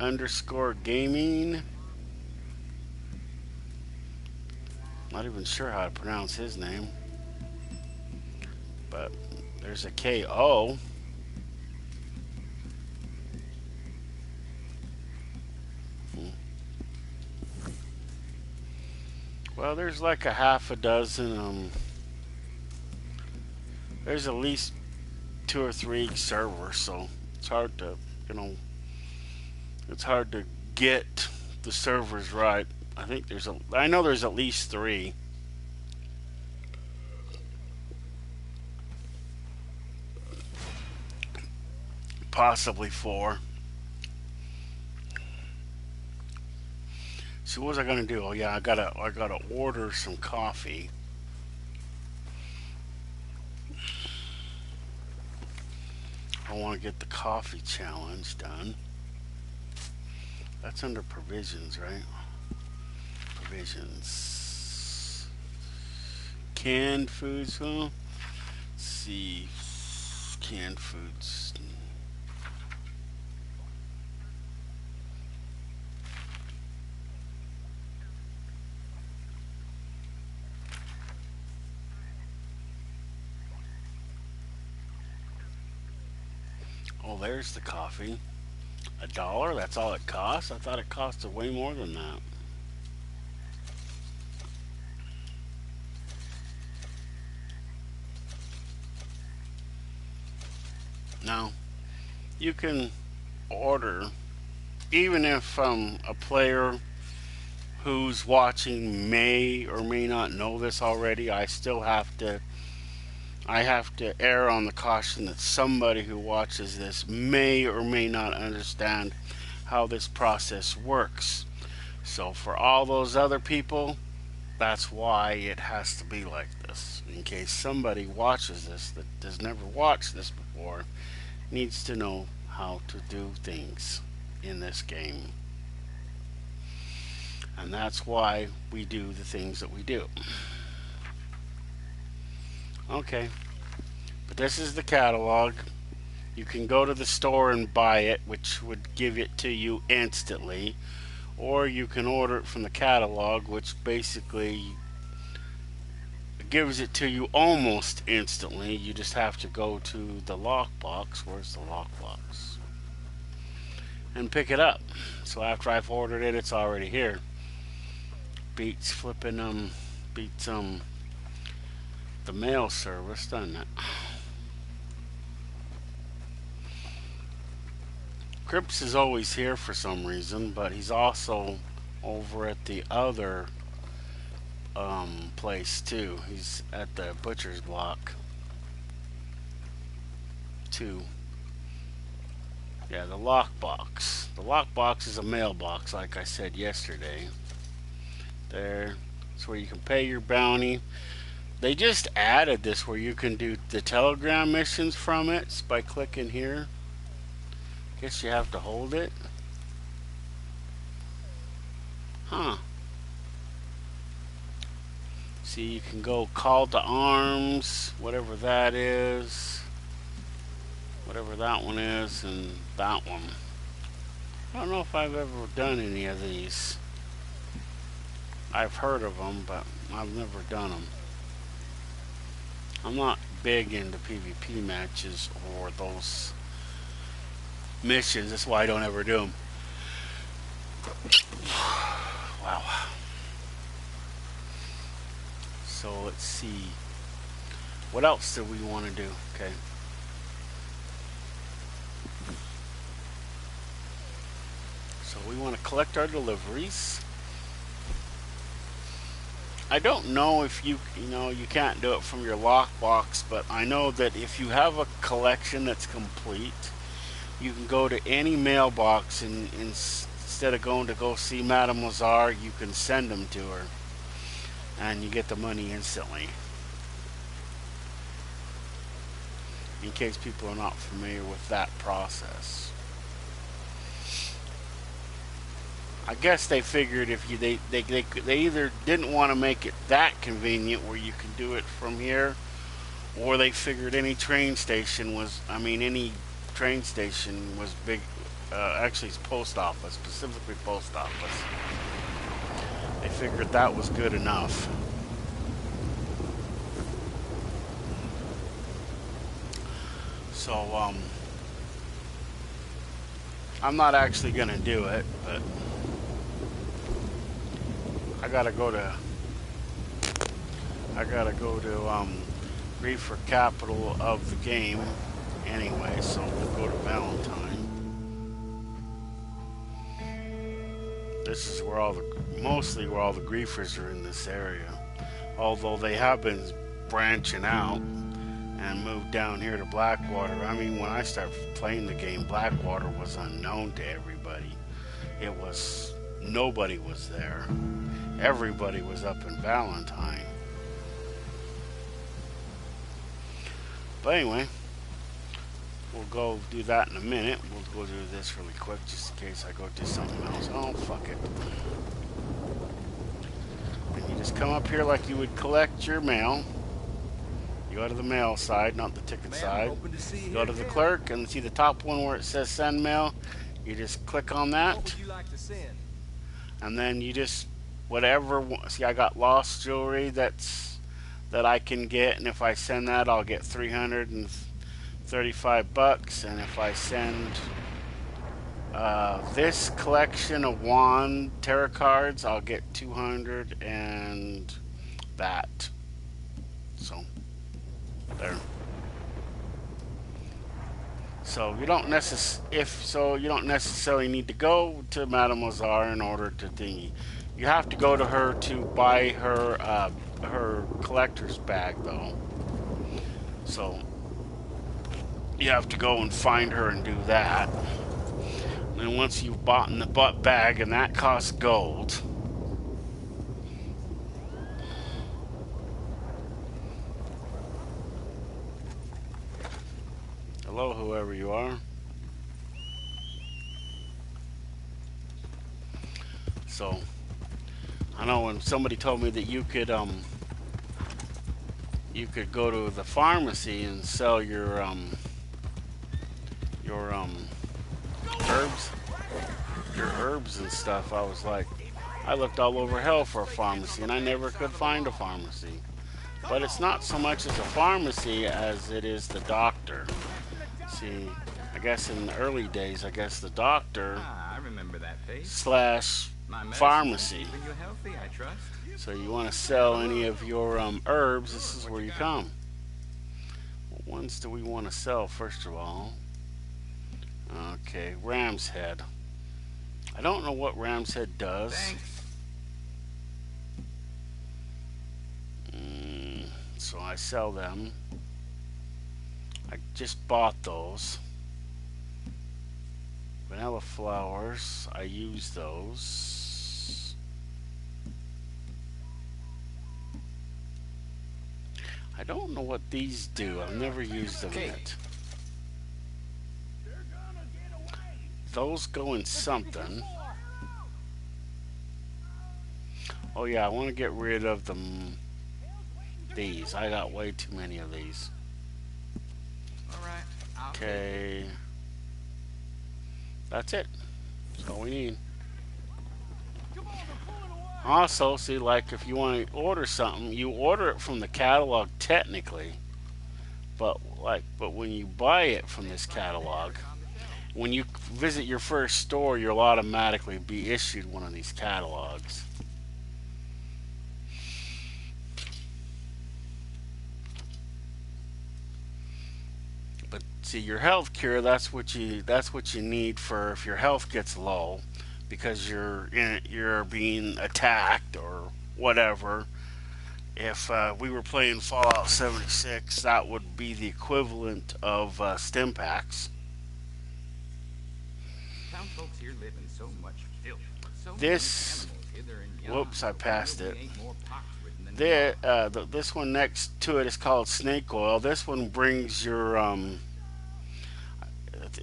underscore gaming. Not even sure how to pronounce his name. But there's a KO. Well, there's like a half a dozen. There's at least 2 or 3 servers, so it's hard to, you know, it's hard to get the servers right. I know there's at least 3. Possibly 4. So what was I gonna do? Oh yeah, I gotta order some coffee. I want to get the coffee challenge done. That's under provisions, right? Provisions. Canned foods, huh? Let's see. Canned foods. Oh, there's the coffee. $1? That's all it costs? I thought it costed way more than that. Now, you can order, even if a player who's watching may or may not know this already, I have to err on the caution that somebody who watches this may or may not understand how this process works. So for all those other people, that's why it has to be like this. In case somebody watches this that has never watched this before, needs to know how to do things in this game. And that's why we do the things that we do. Okay, but this is the catalog. You can go to the store and buy it, which would give it to you instantly, or you can order it from the catalog, which basically gives it to you almost instantly. You just have to go to the lockbox. Where's the lockbox? And pick it up. So after I've ordered it, it's already here. Beats the mail service, doesn't it? Cripps is always here for some reason, but he's also over at the other place too. He's at the butcher's block too. Yeah, the lockbox. The lockbox is a mailbox, like I said yesterday. There, it's where you can pay your bounty. They just added this where you can do the telegram missions from it just by clicking here. Guess you have to hold it. Huh. See, you can go call to arms, whatever that is. Whatever that one is, and that one. I don't know if I've ever done any of these. I've heard of them, but I've never done them. I'm not big into PvP matches or those missions. That's why I don't ever do them. Wow. So let's see. What else do we want to do? Okay. So we want to collect our deliveries. I don't know if you can't do it from your lockbox, but I know that if you have a collection that's complete, you can go to any mailbox and instead of going to go see Madame Lazar, you can send them to her and you get the money instantly. In case people are not familiar with that process. I guess they figured if they either didn't want to make it that convenient where you can do it from here, or they figured any train station was big. Actually, it's post office, specifically post office. They figured that was good enough. So I'm not actually gonna do it, but I gotta go to I gotta go to Reefer capital of the game anyway, so we'll go to Valentine. This is where mostly where all the griefers are in this area. Although they have been branching out and moved down here to Blackwater. I mean, when I started playing the game, Blackwater was unknown to everybody. Nobody was there. Everybody was up in Valentine. But anyway, we'll go do that in a minute. We'll go do this really quick just in case I go do something else. Oh, fuck it. And you just come up here like you would collect your mail. You go to the mail side, not the ticket side. Go to the clerk and see the top one where it says send mail. You just click on that. What would you like to send? And then you just, whatever, see I got lost jewelry that I can get, and if I send that I'll get $335, and if I send this collection of wand tarot cards I'll get 200 and that. So there. So you don't necessarily need to go to Mademoiselle in order to thingy. You have to go to her to buy her her collector's bag though. So you have to go and find her and do that. And then once you've bought in the butt bag, and that costs gold. Hello, whoever you are. So I know when somebody told me that you could go to the pharmacy and sell your herbs and stuff. I was like, I looked all over hell for a pharmacy and I never could find a pharmacy. But it's not so much as a pharmacy as it is the doctor. See, I guess in the early days, I guess the doctor I remember that face. slash pharmacy. Keeping you healthy, I trust. So you want to sell any of your herbs, this is where you come. What ones do we want to sell first of all? Okay, Ram's Head. I don't know what Ram's Head does. Thanks. So I sell them. I just bought those. Vanilla flowers, I use those. I don't know what these do. I've never used them yet. Those go in something. Oh yeah, I want to get rid of them. These. I got way too many of these. Alright. Okay. That's it. That's all we need. Also, see, like if you want to order something, you order it from the catalog technically, but when you buy it from this catalog, when you visit your first store, you'll automatically be issued one of these catalogs. But see, your health cure, that's what you need for if your health gets low because you're being attacked or whatever. If we were playing Fallout 76, that would be the equivalent of stim packs. Town folks here live in so much filth. So This, many animals hither and yon. whoops, I passed it. We ain't more pox-ridden than There, this one next to it is called snake oil. This one brings your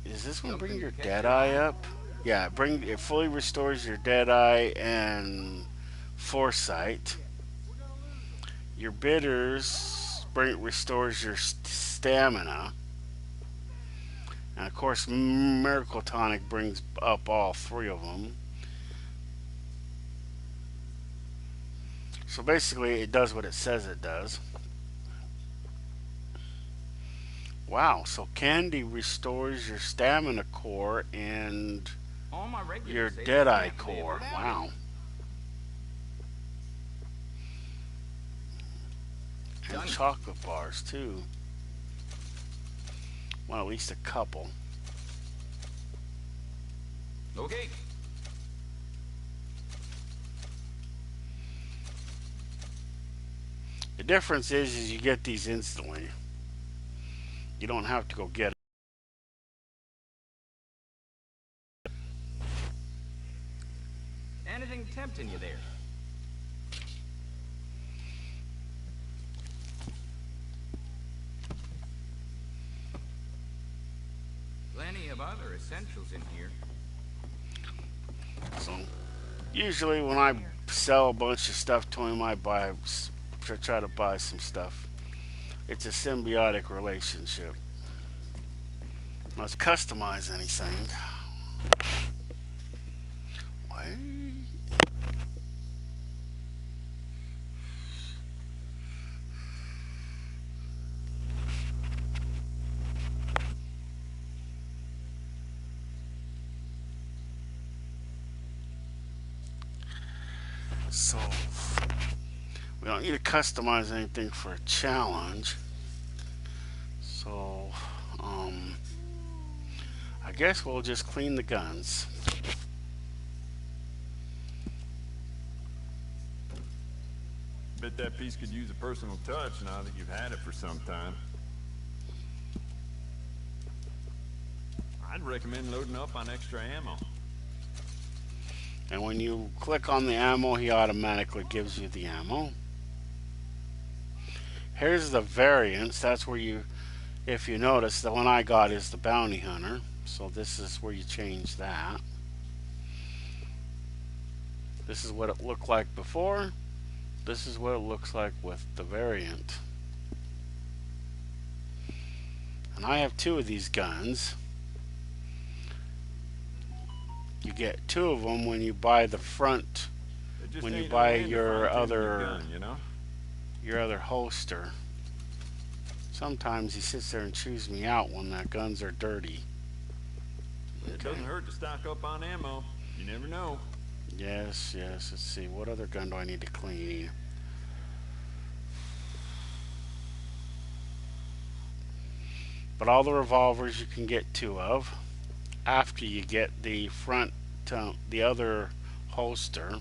Does this one bring your dead eye up? Yeah, it fully restores your dead eye and foresight. Your bitters restores your stamina. And of course, Miracle Tonic brings up all three of them. So basically, it does what it says it does. Wow, so Candy restores your stamina core and all my regulars your say dead they eye can't live core. without Wow. And chocolate bars too. Well, at least a couple. Okay. The difference is you get these instantly. You don't have to go get it. Anything tempting you there? Plenty of other essentials in here. So, usually when I sell a bunch of stuff to him, I try to buy some stuff. It's a symbiotic relationship. Let's customize anything. Why? So, we don't need to customize anything for a challenge. So, I guess we'll just clean the guns. Bet that piece could use a personal touch now that you've had it for some time. I'd recommend loading up on extra ammo. And when you click on the ammo, he automatically gives you the ammo. Here's the variants. That's where you, if you notice, the one I got is the bounty hunter. So this is where you change that. This is what it looked like before. This is what it looks like with the variant. And I have 2 of these guns. You get 2 of them when you buy the front, when you buy your other gun, you know? your other holster. Sometimes he sits there and chews me out when the guns are dirty. It doesn't hurt to stock up on ammo. You never know. Yes, yes. Let's see. What other gun do I need to clean? But all the revolvers you can get 2 of after you get the front, the other holster,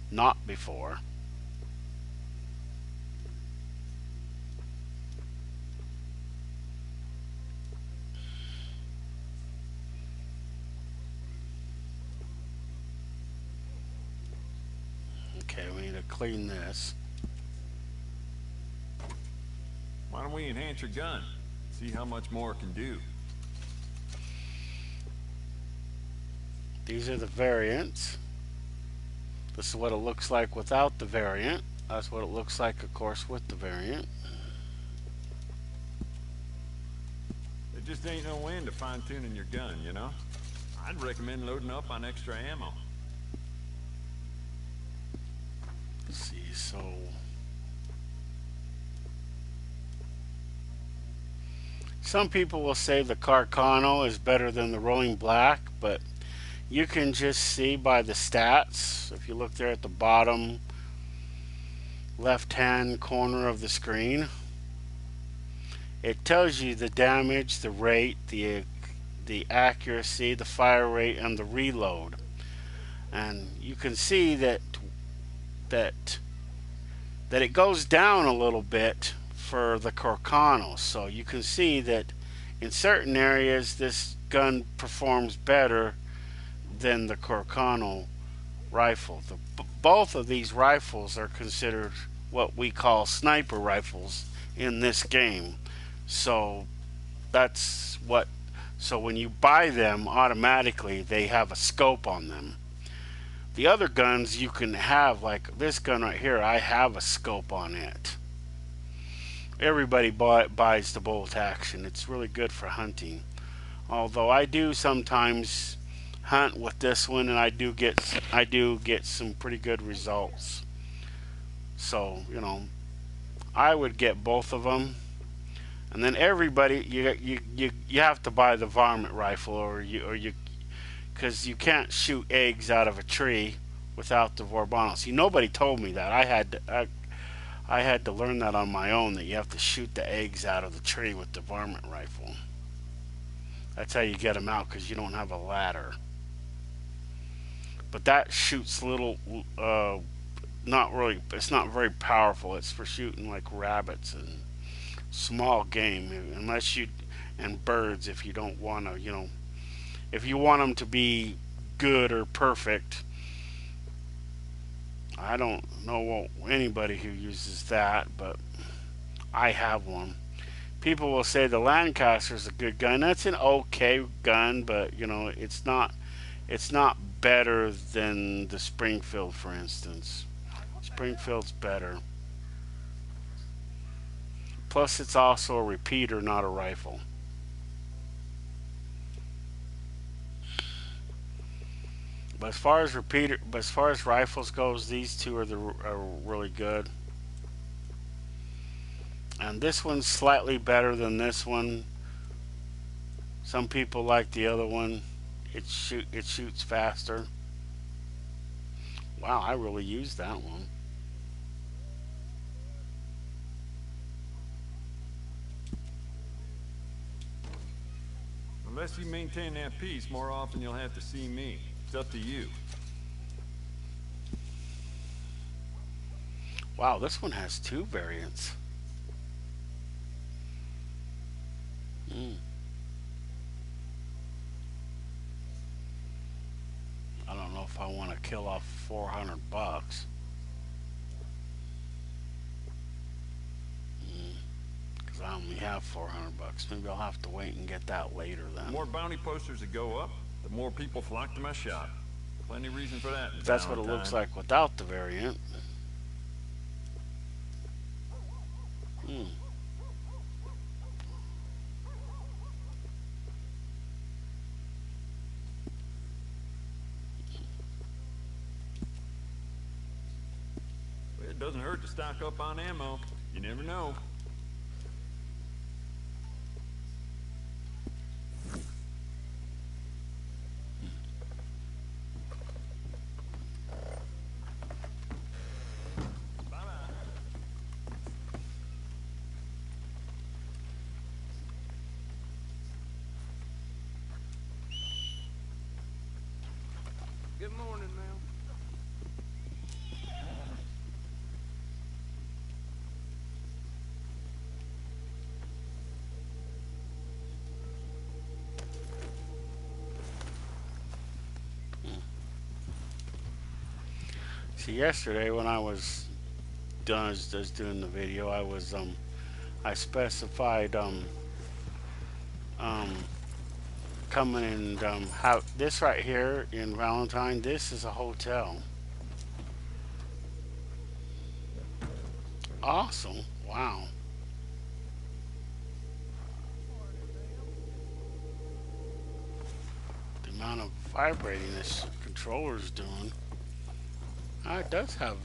not before. Okay, we need to clean this. Why don't we enhance your gun? See how much more it can do. These are the variants. This is what it looks like without the variant. That's what it looks like, of course, with the variant. There just ain't no end to fine-tuning your gun, you know? I'd recommend loading up on extra ammo. Let's see, so... Some people will say the Carcano is better than the Rolling Black, but you can just see by the stats. If you look there at the bottom left-hand corner of the screen, it tells you the damage, the rate, the accuracy, the fire rate, and the reload. And you can see that it goes down a little bit for the Carcano. So you can see that in certain areas this gun performs better than the Carcano rifle. Both of these rifles are considered what we call sniper rifles in this game. So that's what, so when you buy them, automatically they have a scope on them. The other guns you can have, like this gun right here, I have a scope on it. Everybody buys the bolt action. It's really good for hunting. Although I do sometimes hunt with this one, and I do get some pretty good results. So, you know, I would get both of them. And then everybody, you have to buy the varmint rifle, or you because you can't shoot eggs out of a tree without the Vorbono. See, nobody told me that. I had to learn that on my own, that you have to shoot the eggs out of the tree with the varmint rifle. That's how you get them out, because you don't have a ladder. But that shoots little, not really, it's not very powerful. It's for shooting like rabbits and small game, unless you, and birds if you don't want to, if you want them to be good or perfect. I don't know anybody who uses that, but I have one. People will say the Lancaster's a good gun. That's an okay gun, but it's not better than the Springfield, for instance. Springfield's better. Plus, it's also a repeater, not a rifle. But as far as rifles goes, these two are really good. And this one's slightly better than this one. Some people like the other one. It shoots faster. Wow, I really used that one. Unless you maintain that peace, more often you'll have to see me. It's up to you. Wow, this one has two variants. I don't know if I want to kill off $400. Because I only have $400. Maybe I'll have to wait and get that later then. The more bounty posters that go up, the more people flock to my shop. Plenty of reason for that. That's what it looks like without the variant. Well, it doesn't hurt to stock up on ammo. You never know. Good morning, ma'am. See, yesterday when I was done just doing the video, I specified coming and how this right here in Valentine, this is a hotel. Awesome. Wow. The amount of vibrating this controller's doing. It does have.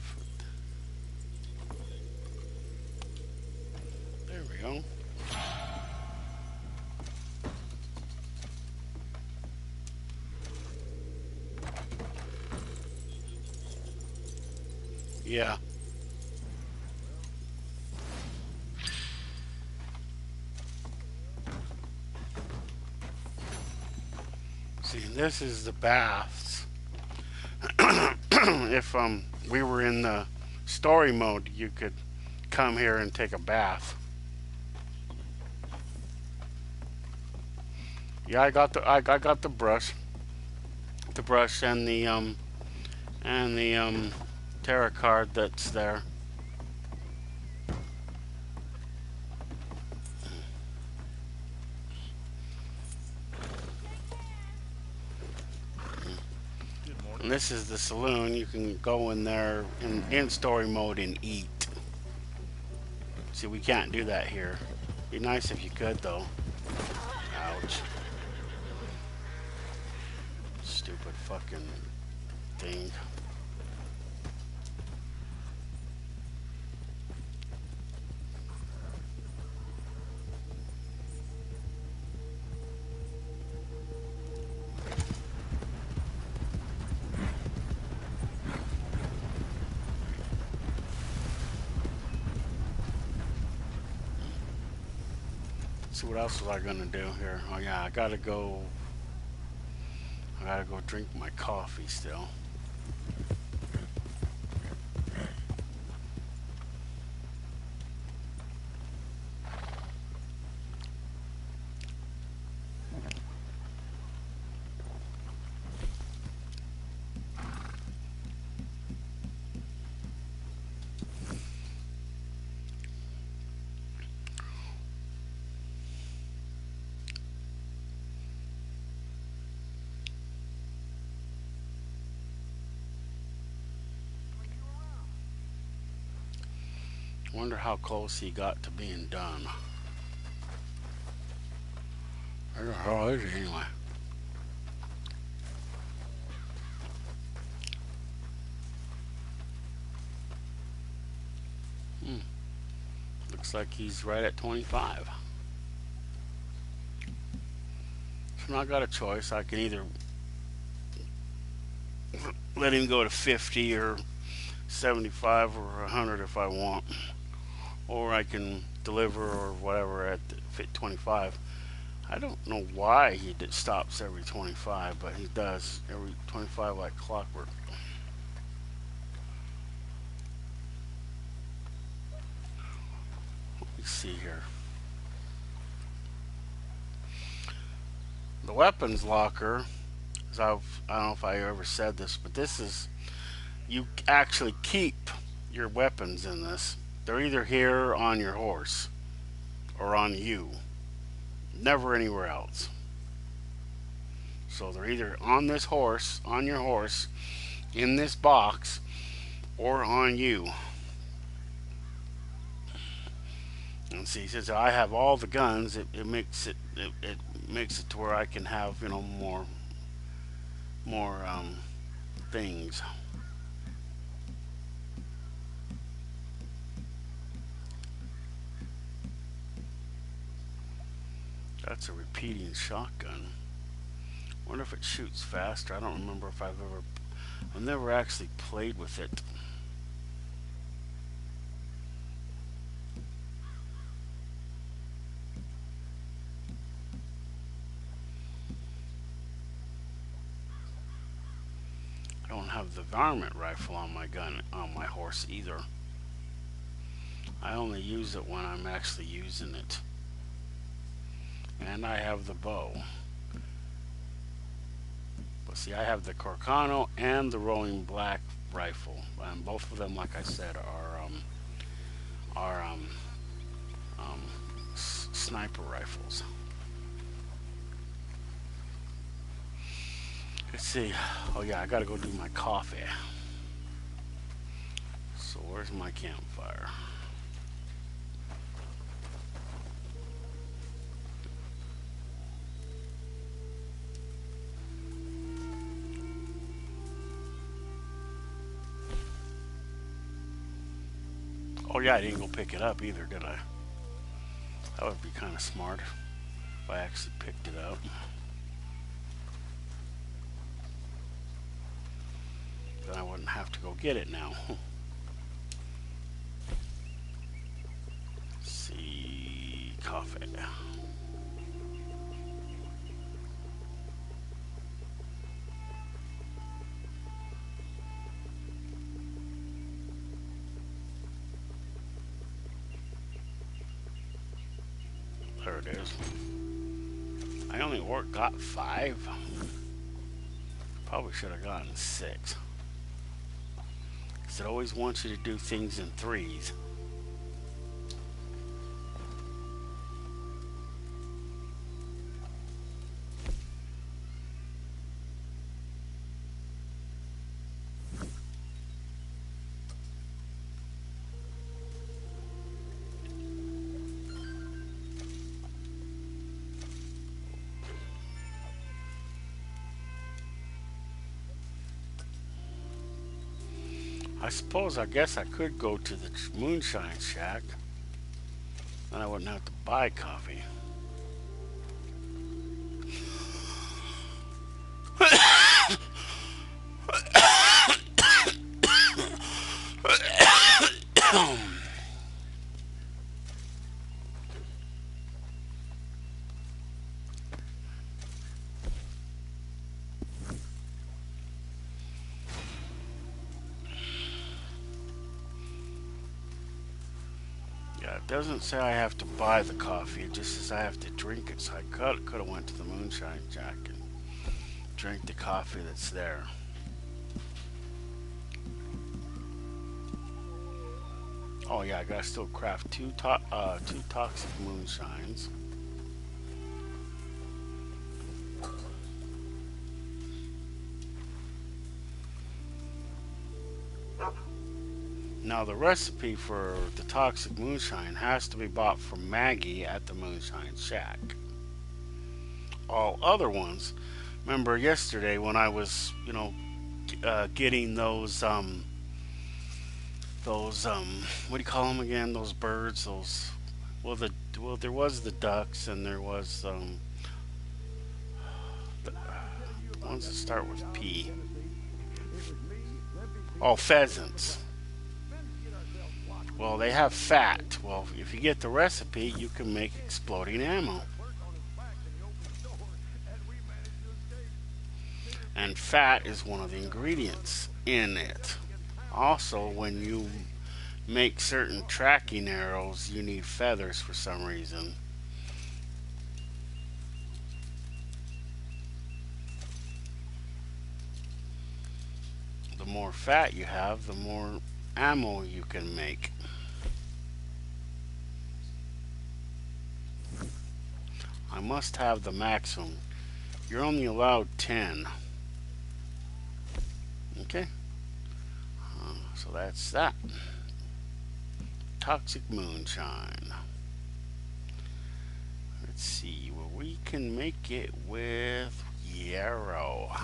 There we go. Yeah. See, this is the baths. If we were in the story mode, you could come here and take a bath. Yeah, I got the brush, and the tarot card that's there. And this is the saloon. You can go in there in story mode and eat. See, we can't do that here. Be nice if you could, though. Ouch. Stupid fucking thing. see what else was I gonna do here. Oh yeah, I gotta go. I gotta go drink my coffee still. Wonder how close he got to being done. Where the hell is he anyway? Hmm. Looks like he's right at 25. So now I got a choice. I can either let him go to 50 or 75 or 100 if I want, or I can deliver or whatever at the fit 25. I don't know why he stops every 25, but he does every 25 like clockwork. Let me see here. The weapons locker, I don't know if I ever said this, but this is, you actually keep your weapons in this. They're either here on your horse or on you, never anywhere else. So they're either on this horse, on your horse, in this box, or on you. And see, since I have all the guns, it makes it to where I can have, you know, more things. That's a repeating shotgun. Wonder if it shoots faster. I don't remember if I've never actually played with it. I don't have the varmint rifle on my gun, on my horse either. I only use it when I'm actually using it. And I have the bow. But see, I have the Corcano and the Rolling Black rifle, and both of them, like I said, are sniper rifles. Let's see. Oh yeah, I gotta go do my coffee. So where's my campfire? Oh yeah, I didn't go pick it up either, did I? That would be kind of smart if I actually picked it up. Then I wouldn't have to go get it now. See, coffee. There it is. I only got 5. Probably should have gotten 6. Because it always wants you to do things in 3s. I guess I could go to the Moonshine Shack. Then I wouldn't have to buy coffee. doesn't say I have to buy the coffee. It just says I have to drink it. So I could have went to the Moonshine Jack and drank the coffee that's there. Oh yeah, I gotta still craft two toxic moonshines. Now the recipe for the toxic moonshine has to be bought from Maggie at the Moonshine Shack. All other ones, remember yesterday when I was, getting those what do you call them again? Those birds, those there was the ducks and there was the ones that start with P. Oh, pheasants. Well, they have fat. Well, if you get the recipe, you can make exploding ammo. And fat is one of the ingredients in it. Also, when you make certain tracking arrows, you need feathers for some reason. The more fat you have, the more ammo you can make. I must have the maximum. You're only allowed 10. Okay. So that's that. Toxic moonshine. Let's see. Well, we can make it with yarrow.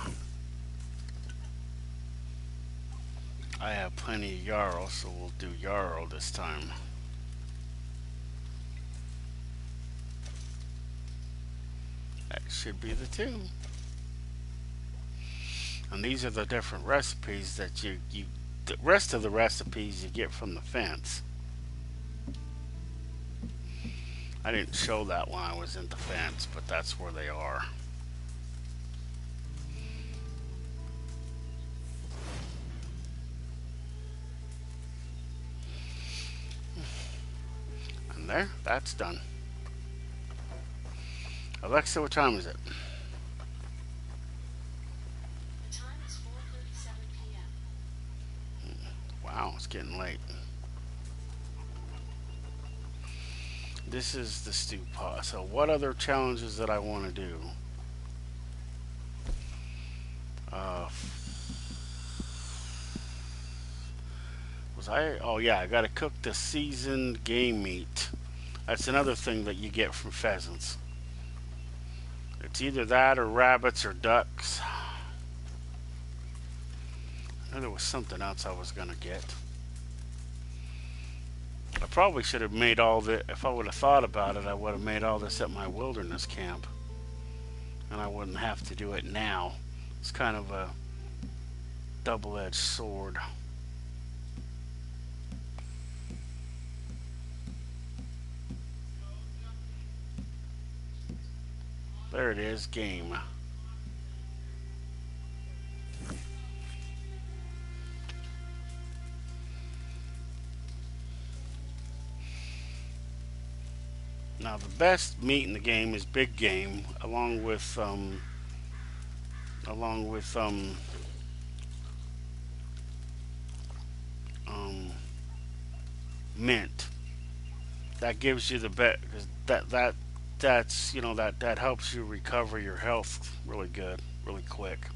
I have plenty of yarrow, so we'll do yarrow this time. That should be the two. And these are the different recipes that the rest of the recipes you get from the fence. I didn't show that when I was in the fence, but that's where they are. And there, that's done. Alexa, what time is it? The time is 4:37 p.m. Wow, it's getting late. This is the stew pot. So what other challenges that I want to do? Oh yeah, I got to cook the seasoned game meat. That's another thing that you get from pheasants. It's either that or rabbits or ducks. I know there was something else I was gonna get. I probably should have made all the, if I would have thought about it, I would have made all this at my wilderness camp. And I wouldn't have to do it now. It's kind of a double-edged sword. There it is, game. Now the best meat in the game is big game, along with mint. That gives you the bet, because that's that helps you recover your health really good, really quick,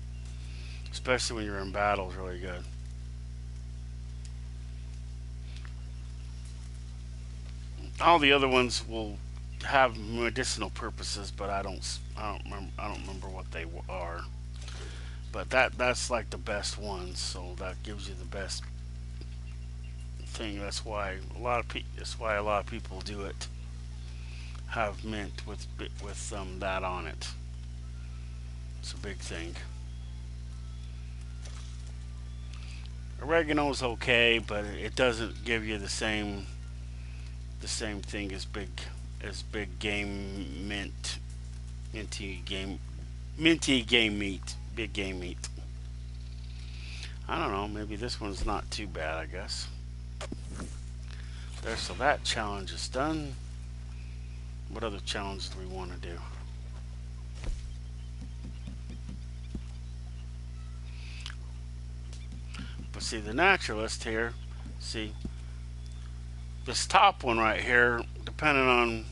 especially when you're in battles. Really good. All the other ones will have medicinal purposes, but I don't remember what they are. But that's like the best ones, so that gives you the best thing. That's why a lot of people do it. Have mint with that on it. It's a big thing. Oregano's okay, but it doesn't give you the same thing as big game minty game meat, big game meat. I don't know, maybe this one's not too bad, I guess. There, so that challenge is done. What other challenge do we want to do? But see, the naturalist here, see, this top one right here, depending on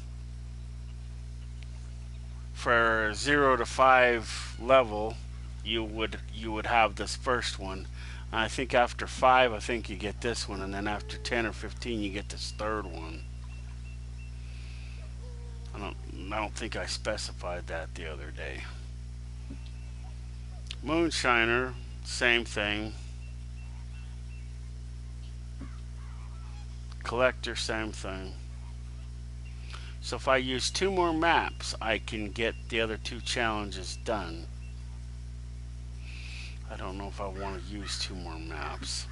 for 0 to 5 level, you would have this first one. And I think after 5, I think you get this one, and then after 10 or 15, you get this third one. I don't think I specified that the other day. Moonshiner, same thing. Collector, same thing. So if I use 2 more maps, I can get the other 2 challenges done. I don't know if I want to use 2 more maps.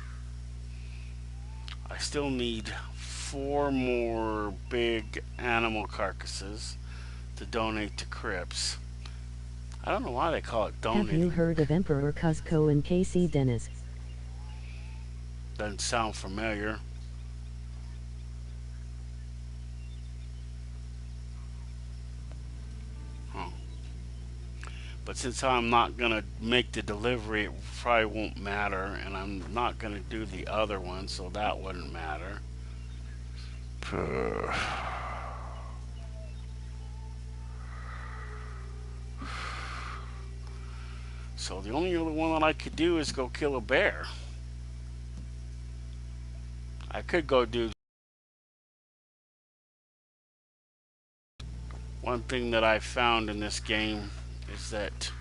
I still need 4 more big animal carcasses to donate to Crips. I don't know why they call it donating. Have you heard of Emperor Cusco and Casey Dennis? Doesn't sound familiar. But since I'm not going to make the delivery, it probably won't matter. And I'm not going to do the other one, so that wouldn't matter. So the only other one that I could do is go kill a bear. I could go do... One thing that I found in this game is that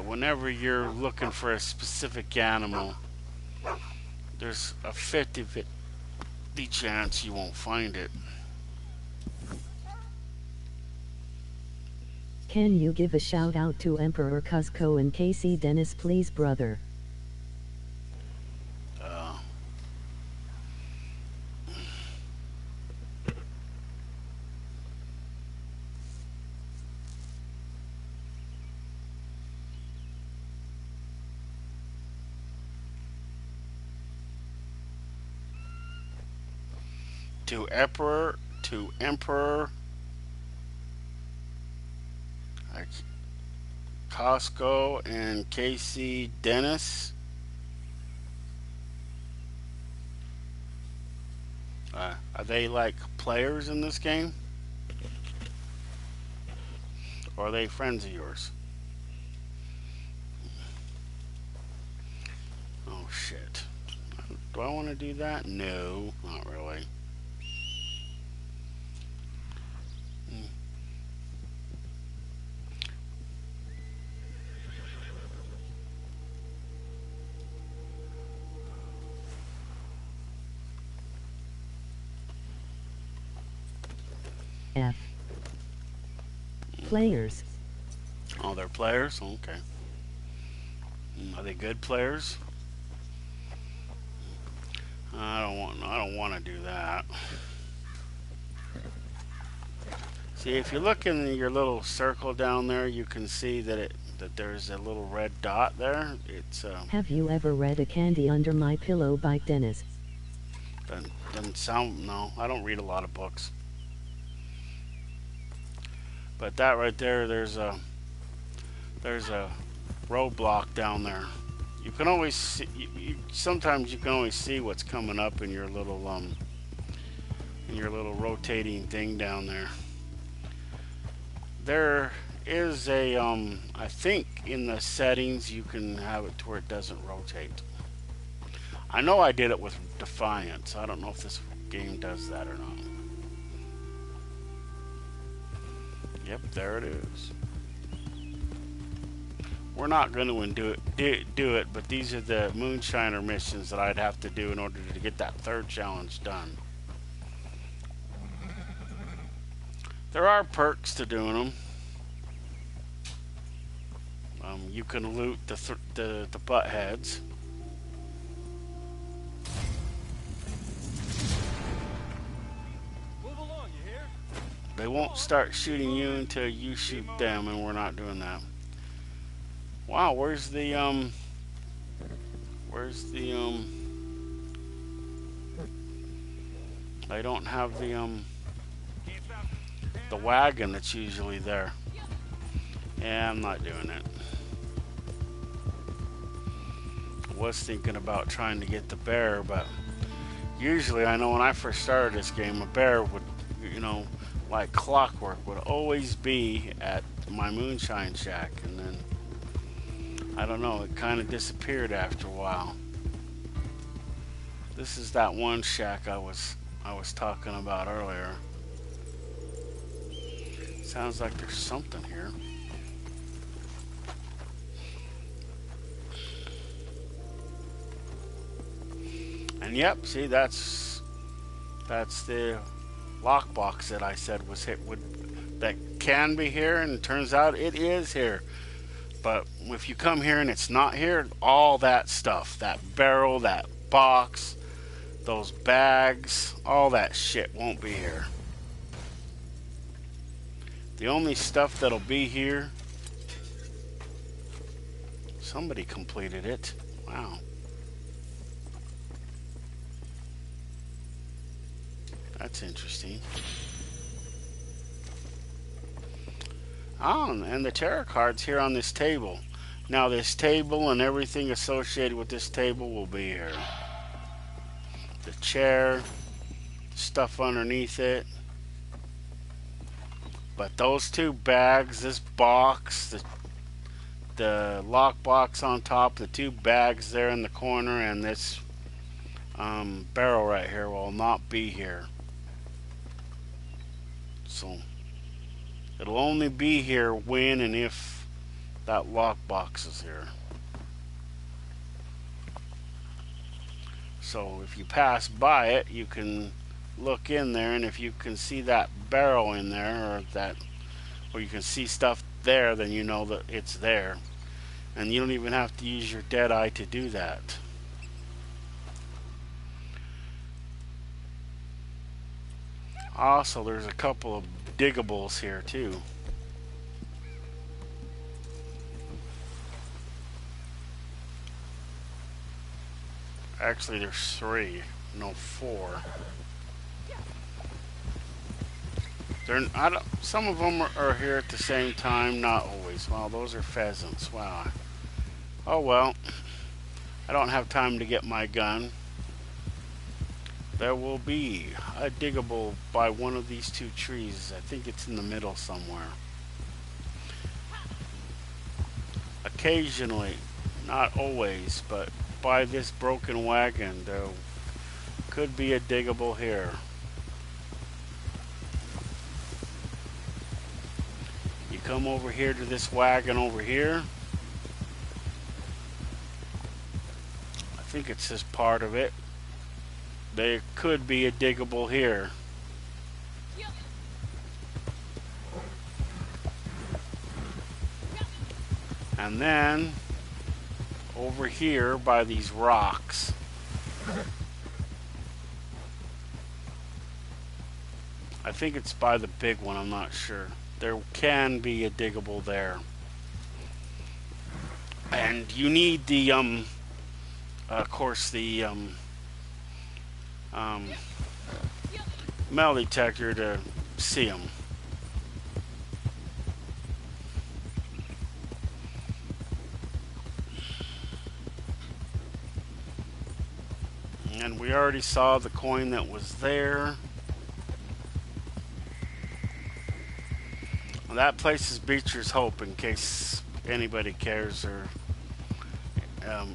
whenever you're looking for a specific animal, there's a 50-50 chance you won't find it. Can you give a shout out to Emperor Cusco and Casey Dennis, please, brother? To Emperor Costco and Casey Dennis. Are they like players in this game? Or are they friends of yours? Oh shit. Do I want to do that? No, not really. F. Players. Oh, they're players? Okay. Are they good players? I don't want to do that. See, if you look in your little circle down there, you can see that there's a little red dot there. It's Have you ever read A Candy Under My Pillow by Dennis? doesn't sound, no, I don't read a lot of books. But that right there, there's a roadblock down there. You can always see, sometimes you can always see what's coming up in your little rotating thing down there. There is a I think in the settings you can have it to where it doesn't rotate. I know I did it with Defiance. I don't know if this game does that or not. Yep, there it is. We're not going to do it, but these are the Moonshiner missions that I'd have to do in order to get that third challenge done. There are perks to doing them. You can loot the butt heads. Move along, you hear? They won't start shooting you until you shoot them, and we're not doing that. Wow, where's the I don't have the wagon that's usually there. Yeah, I'm not doing it. I was thinking about trying to get the bear, but usually I know when I first started this game, a bear would, you know, like clockwork, would always be at my moonshine shack, and then I don't know, it kind of disappeared after a while. This is that one shack I was talking about earlier. Sounds like there's something here. And yep, see, that's the lockbox that I said was that can be here, and it turns out it is here. But if you come here and it's not here, all that stuff, that barrel, that box, those bags, all that shit won't be here. The only stuff that'll be here, somebody completed it. Wow. That's interesting. Oh, and the tarot cards here on this table. Now this table and everything associated with this table will be here. The chair, stuff underneath it. But those two bags, this box, the lock box on top, the two bags there in the corner, and this barrel right here will not be here. So it'll only be here when and if that lockbox is here. So if you pass by it, you can look in there, and if you can see that barrel in there, or you can see stuff there, then you know that it's there. And you don't even have to use your dead eye to do that. Also, there's a couple of diggables here too. Actually, there's 3, no 4. Some of them are here at the same time, not always. Wow, those are pheasants. Wow. Oh well. I don't have time to get my gun. There will be a diggable by one of these 2 trees. I think it's in the middle somewhere. Occasionally, not always, but by this broken wagon, there could be a diggable here. You come over here to this wagon over here. I think it's just part of it. There could be a diggable here. And then over here by these rocks, I think it's by the big one, I'm not sure. There can be a diggable there. And you need the of course the metal detector to see them. And we already saw the coin that was there. Well, that place is Beecher's Hope, in case anybody cares, or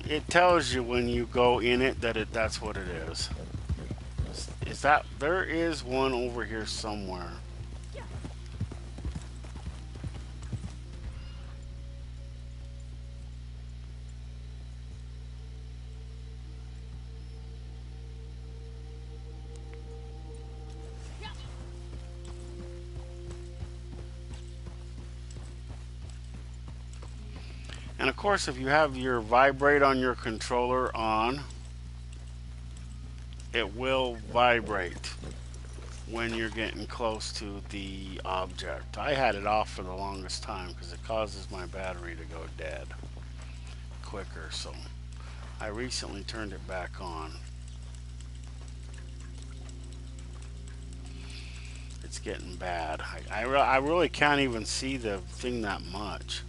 it tells you when you go in it that that's what it is. Is that there is one over here somewhere? And of course, if you have your vibrate on your controller on, it will vibrate when you're getting close to the object. I had it off for the longest time because it causes my battery to go dead quicker, so I recently turned it back on. it's getting bad. I really can't even see the thing that much.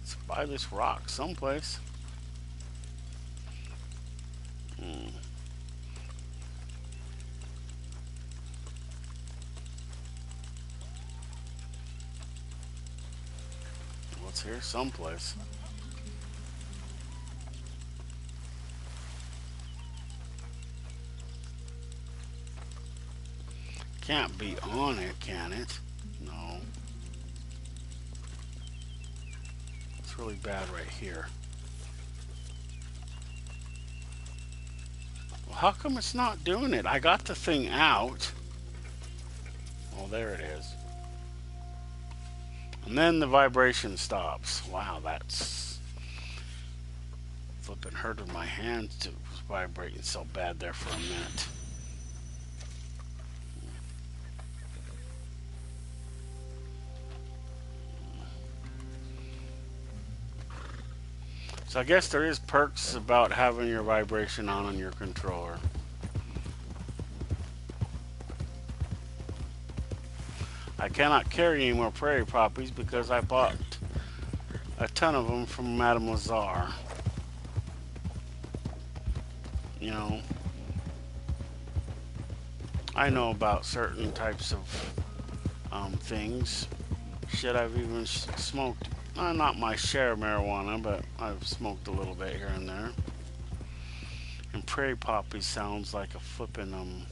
Let's buy this rock someplace. Hmm. Well, it's here someplace. Can't be on it, can it? No. It's really bad right here. Well, how come it's not doing it? I got the thing out. Oh, there it is. And then the vibration stops. Wow, that's flipping hurted my hand to vibrating so bad there for a minute. So I guess there is perks about having your vibration on your controller. I cannot carry any more prairie poppies because I bought a ton of them from Madame Lazar. You know, I know about certain types of things. Shit, I've even smoked, not my share of marijuana, but I've smoked a little bit here and there. And prairie poppy sounds like a flippin'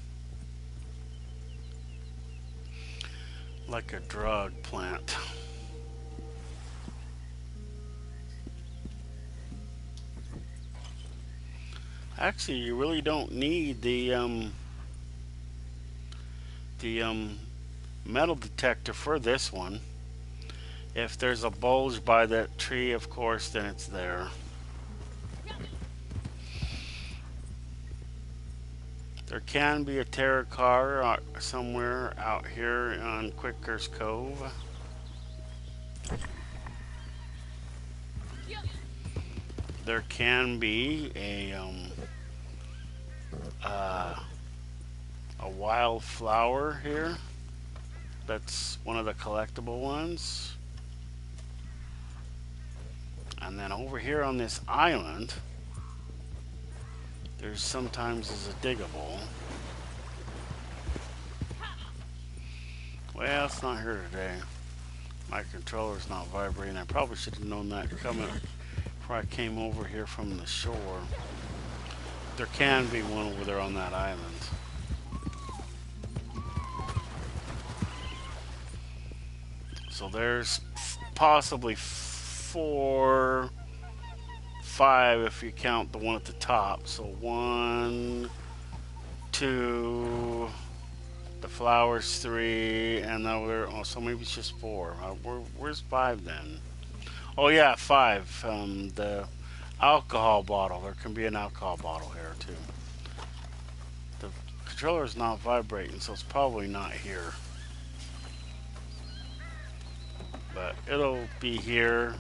like a drug plant. Actually, you really don't need the metal detector for this one. If there's a bulge by that tree, of course, then it's there. There can be a terror car somewhere out here on Quicker's Cove. There can be a wildflower here. That's one of the collectible ones. And then over here on this island, there's sometimes is a diggable. Well, it's not here today. My controller's not vibrating. I probably should have known that coming before I came over here from the shore. There can be one over there on that island. So there's possibly 4, 5 if you count the one at the top. So 1, 2, the flowers 3, and over. Oh, so maybe it's just 4. Where's 5 then? Oh yeah, 5. The alcohol bottle. There can be an alcohol bottle here too. The controller is not vibrating, so it's probably not here. But it'll be here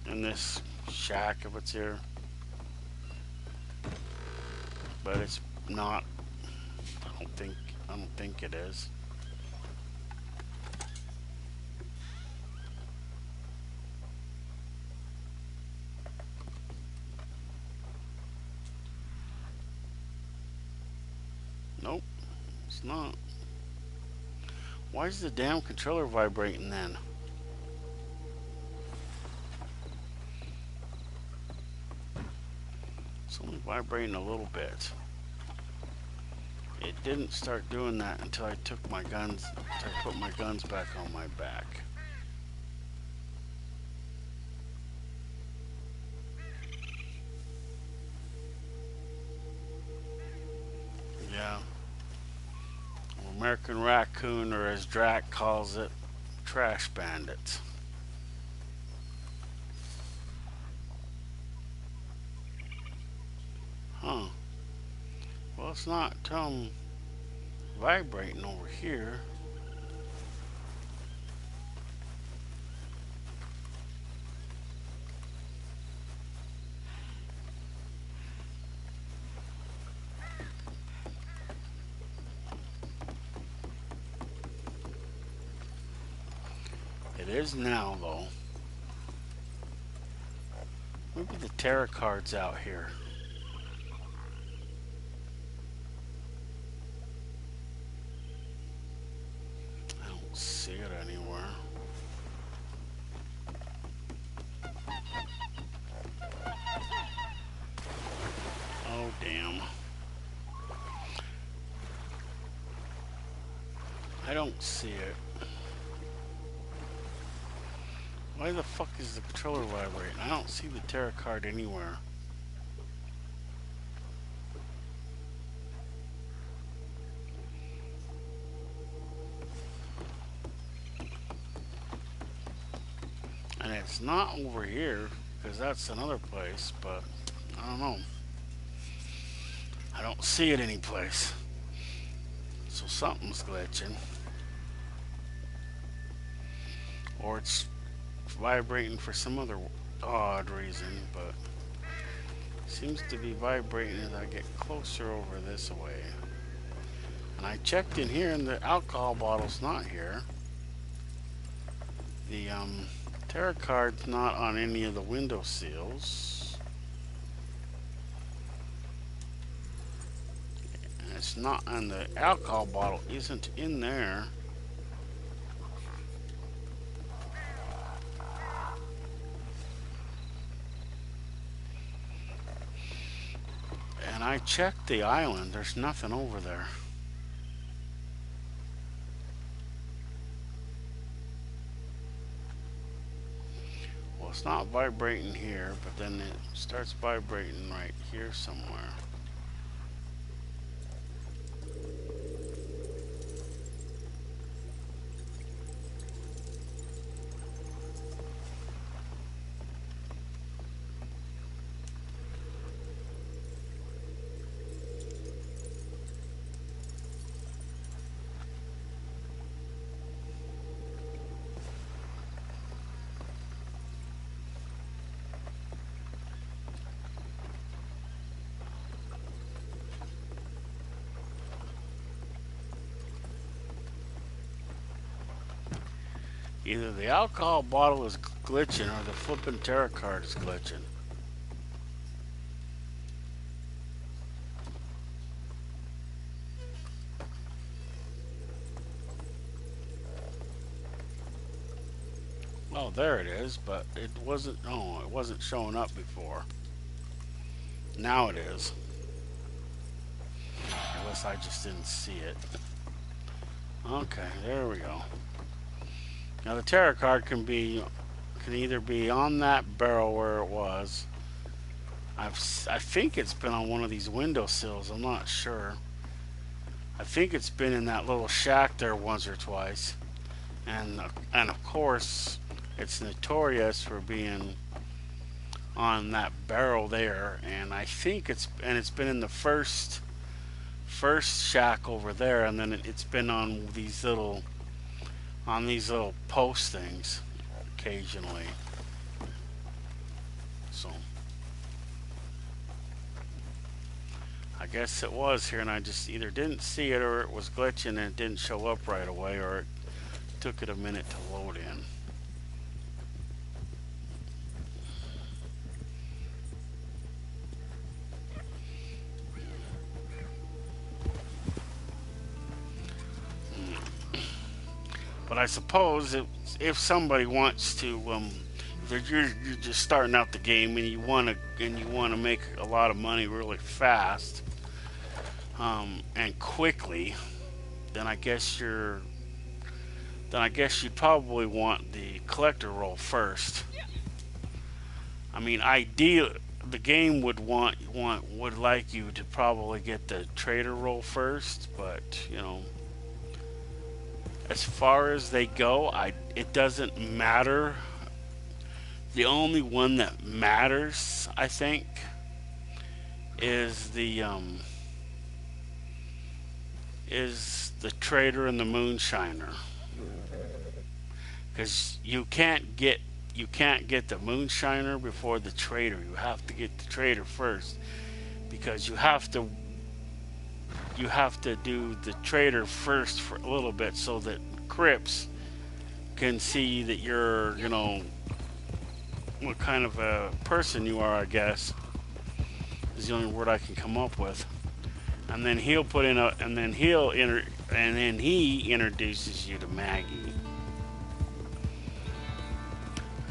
in this shack if it's here. But it's not. I don't think it is. Nope, it's not. Why is the damn controller vibrating then? It's only vibrating a little bit. It didn't start doing that until I took my guns, until I put my guns back on my back. Yeah. American raccoon, or as Drac calls it, trash bandits. Huh. Well, it's not vibrating over here. It is now, though. Maybe the tarot card's out here. I don't see it anywhere. Oh, damn. I don't see it. Why the fuck is the controller vibrating? I don't see the tarot card anywhere. And it's not over here, because that's another place, but I don't know. I don't see it anyplace. So something's glitching. Or it's vibrating for some other odd reason, but it seems to be vibrating as I get closer over this way. And I checked in here and the alcohol bottle's not here. The tarot card's not on any of the window sills. And it's not, and the alcohol bottle isn't in there. And I checked the island, there's nothing over there. Well, it's not vibrating here, but then it starts vibrating right here somewhere. Either the alcohol bottle is glitching or the flippin' tarot card is glitching. Oh, there it is, but it wasn't, oh, it wasn't showing up before. Now it is. Unless I just didn't see it. Okay, there we go. Now the tarot card can either be on that barrel where it was. I think it's been on one of these windowsills. I'm not sure. I think it's been in that little shack there once or twice. And of course, it's notorious for being on that barrel there. And I think it's been in the first shack over there, and then it's been on these little post things occasionally. So I guess it was here and I just either didn't see it or it was glitching and it didn't show up right away, or it took it a minute to load in. But I suppose if somebody wants to, you're just starting out the game and you want to make a lot of money really fast and quickly, then I guess you'd probably want the collector roll first. I mean, ideally, the game would like you to probably get the trader roll first, but you know. As far as they go, it doesn't matter. The only one that matters, I think, is the trader and the moonshiner. Because you can't get the moonshiner before the trader. You have to get the trader first, because you have to do the trader first for a little bit so that Crips can see that you're, you know, what kind of a person you are, I guess, is the only word I can come up with. And then he'll put in a, and then he introduces you to Maggie.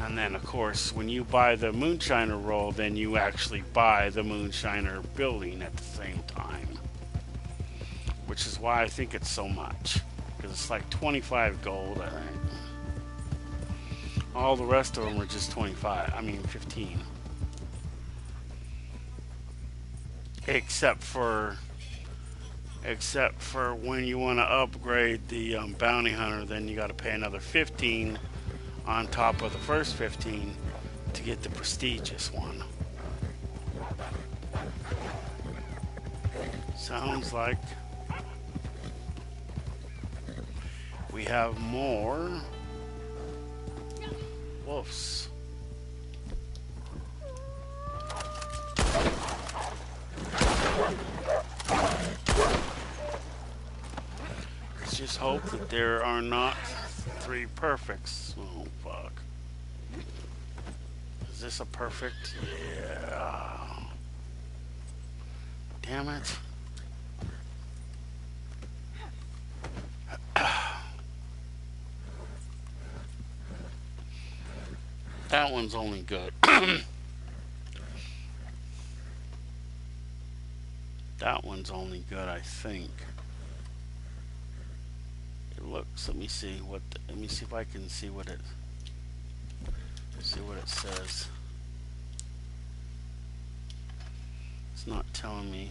And then, of course, when you buy the Moonshiner roll, then you actually buy the Moonshiner building at the same time. Which is why I think it's so much. Because it's like 25 gold, I think. All the rest of them are just 25. I mean, 15. Except for when you want to upgrade the bounty hunter, then you got to pay another 15 on top of the first 15 to get the prestigious one. Sounds like we have more wolves. Let's just hope that there are not 3 perfects. Oh, fuck. Is this a perfect? Yeah. Damn it. That one's only good. That one's only good, I think. It looks. Let me see if I can see what it. See what it says. It's not telling me.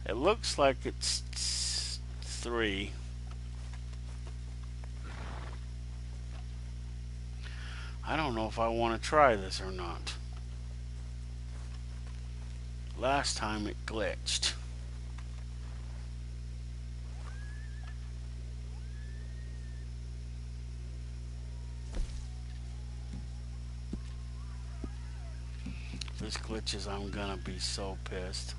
It looks like it's 3. I don't know if I want to try this or not. Last time it glitched. If this glitches, I'm gonna be so pissed.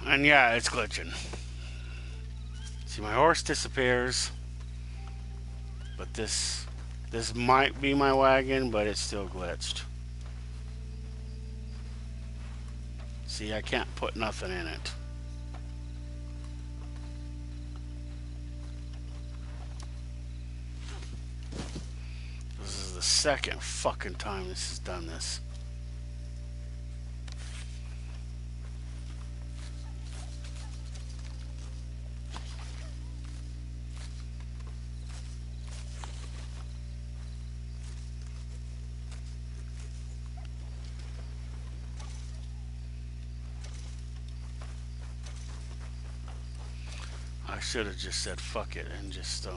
And yeah, it's glitching. See, my horse disappears, but this might be my wagon, but it's still glitched. See, I can't put nothing in it. This is the second fucking time this has done this. I should have just said fuck it and just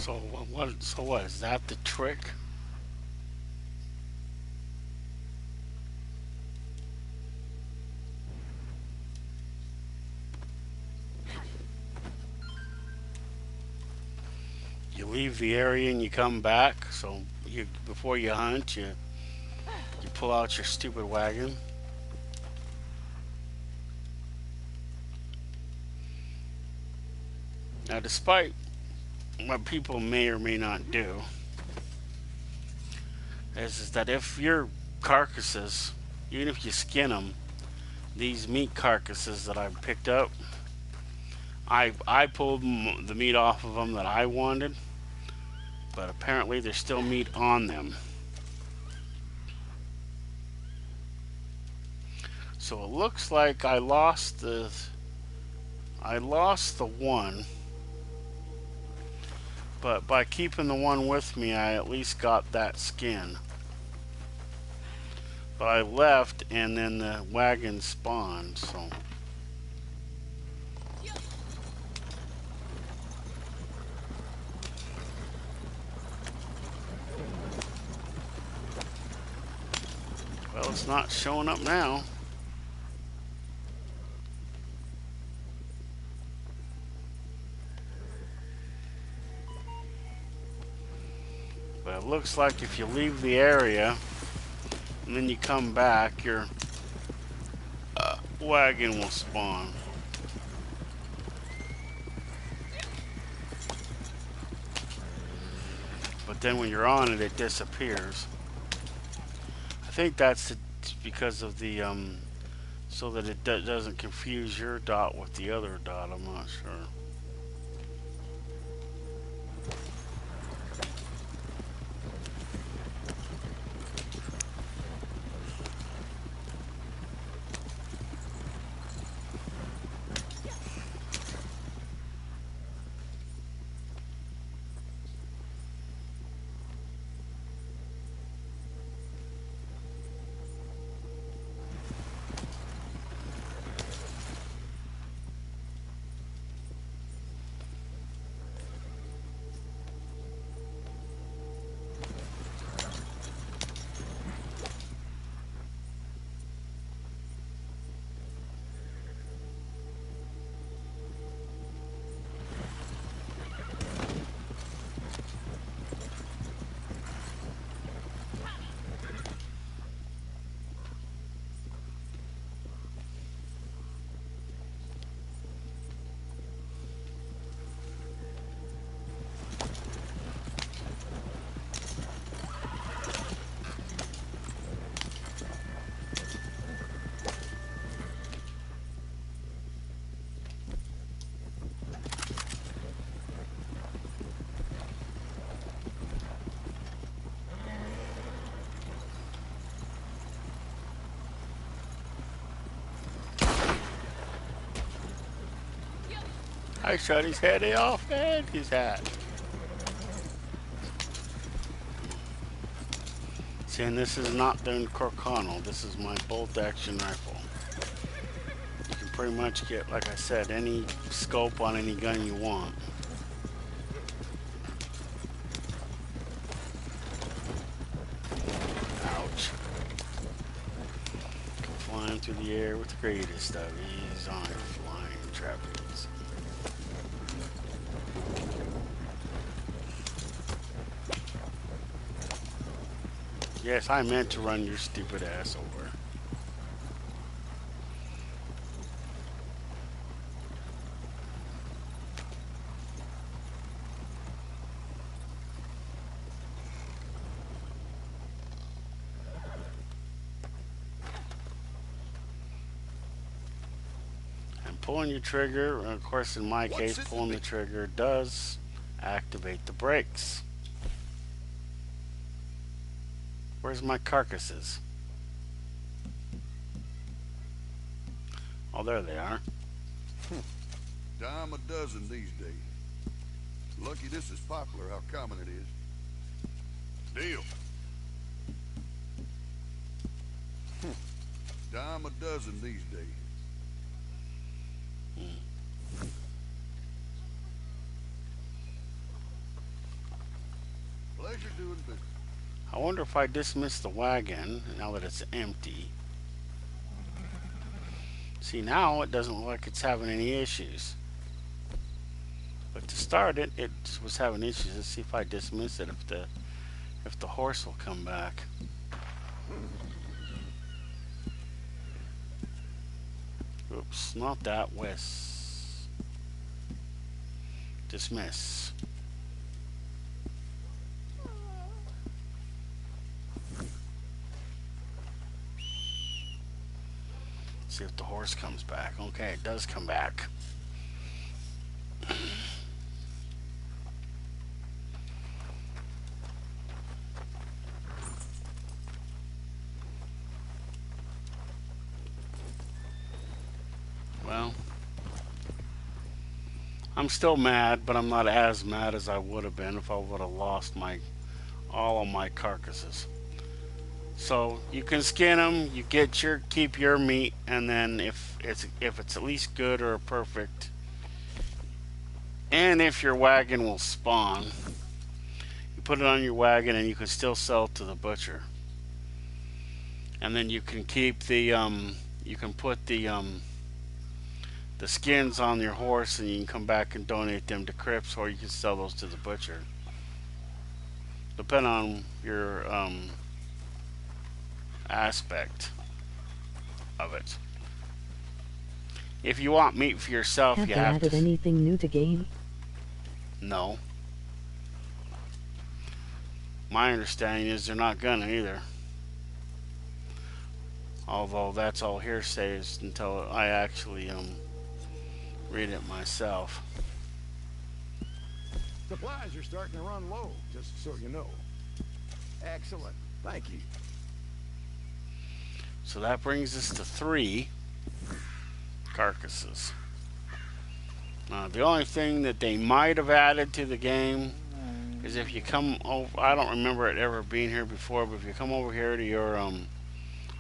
So what? So what is that? The trick? You leave the area and you come back. So you before you hunt, you pull out your stupid wagon. Now, despite what people may or may not do, is that if your carcasses, even if you skin them, these meat carcasses that I've picked up, I pulled the meat off of them that I wanted, but apparently there's still meat on them. So it looks like I lost the one, but by keeping the one with me, I at least got that skin. But I left and then the wagon spawned, so. Well, it's not showing up now. But it looks like if you leave the area and then you come back, your wagon will spawn. But then when you're on it, it disappears. I think that's because of the so that it doesn't confuse your dot with the other dot. I'm not sure. I shot his head off and his hat. See, and this is not the Corcano. This is my bolt-action rifle. You can pretty much get, like I said, any scope on any gun you want. Ouch. Flying through the air with the greatest of ease on your flying trapeze. Yes, I meant to run your stupid ass over. And pulling your trigger, of course in my case, pulling the trigger does activate the brakes. Where's my carcasses? Oh, there they are. Dime a dozen these days. Lucky this is popular, how common it is. Deal. Dime a dozen these days. I wonder if I dismiss the wagon now that it's empty. See, now it doesn't look like it's having any issues. But to start it, it was having issues. Let's see if I dismiss it, if the horse will come back. Oops, not that. West. Dismiss. See if the horse comes back. Okay, it does come back. Well, I'm still mad, but I'm not as mad as I would have been if I would have lost all of my carcasses. So you can skin them, you keep your meat, and then if it's at least good or perfect, and if your wagon will spawn, you put it on your wagon and you can still sell it to the butcher. And then you can keep the you can put the skins on your horse, and you can come back and donate them to Crips, or you can sell those to the butcher, depending on your aspect of it. If you want meat for yourself, Have you they have added to. anything new to game? No. My understanding is they're not gonna either. Although that's all hearsay until I actually read it myself. Supplies are starting to run low, just so you know. Excellent. Thank you. So that brings us to 3 carcasses. The only thing that they might have added to the game is if you come over, I don't remember it ever being here before, but if you come over here to your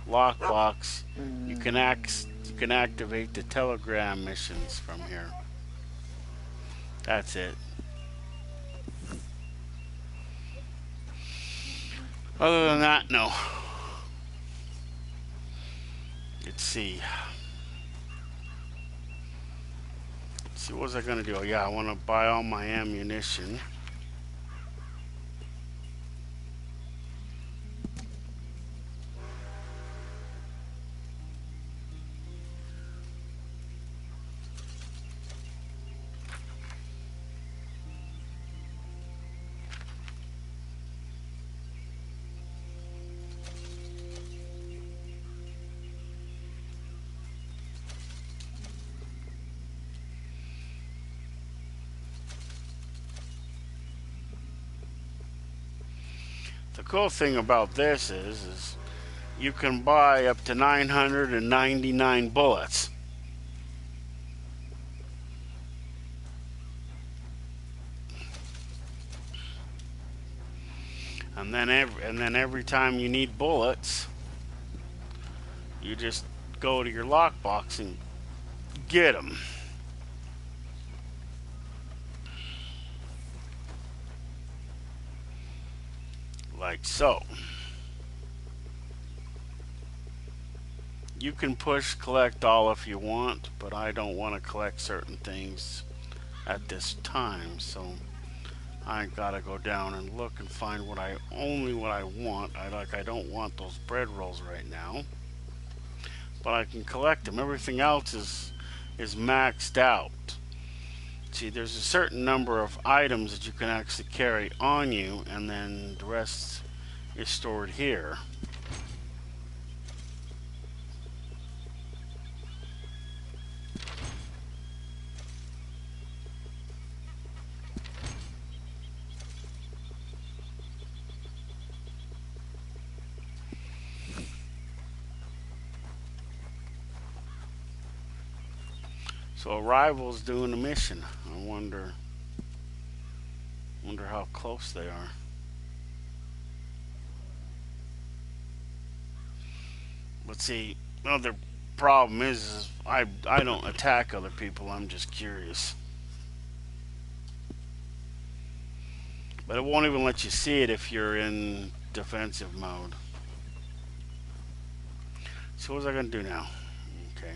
lockbox, you can activate the telegram missions from here. That's it. Other than that, no. Let's see. What was I gonna do? Yeah, I want to buy all my ammunition. The cool thing about this is you can buy up to 999 bullets. And then every time you need bullets, you just go to your lockbox and get them. Like so. You can push collect all if you want, but I don't want to collect certain things at this time, so I gotta go down and look and find what I want. I don't want those bread rolls right now, but I can collect them. Everything else is maxed out. See, there's a certain number of items that you can actually carry on you, and then the rest is stored here. So Arrival's doing a mission. I wonder how close they are. But see, another problem is I don't attack other people. I'm just curious. But it won't even let you see it if you're in defensive mode. So what was I gonna do now? Okay.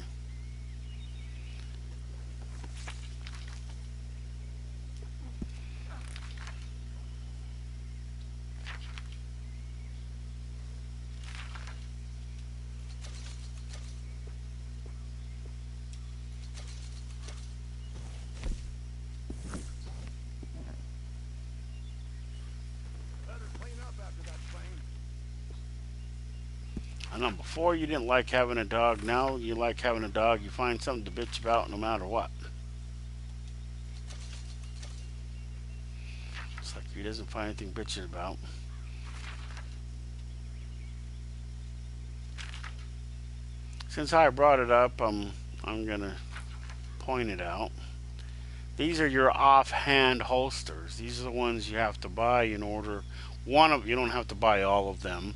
Better clean up after that plane. I know before you didn't like having a dog. Now you like having a dog. You find something to bitch about no matter what. It's like he doesn't find anything bitching about. Since I brought it up, I'm gonna point it out. These are your offhand holsters. These are the ones you have to buy in order. You don't have to buy all of them.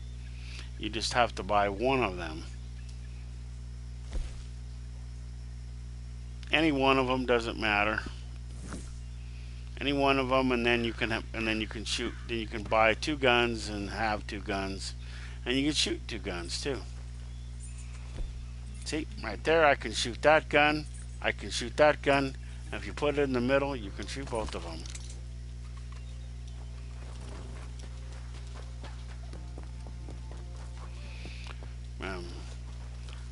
You just have to buy one of them. Any one of them doesn't matter. Any one of them, and then you can shoot. Then you can buy 2 guns and have 2 guns, and you can shoot 2 guns too. See, right there, I can shoot that gun. I can shoot that gun. And if you put it in the middle, you can shoot both of them.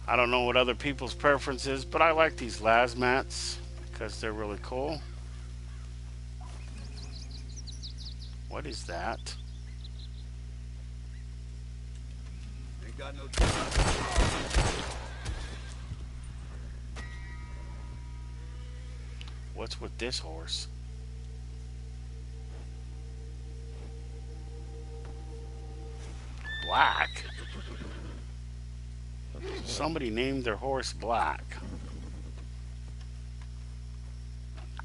I don't know what other people's preference is, but I like these lasmats because they're really cool. What is that? Ain't got no What's with this horse? Black? Somebody named their horse Black.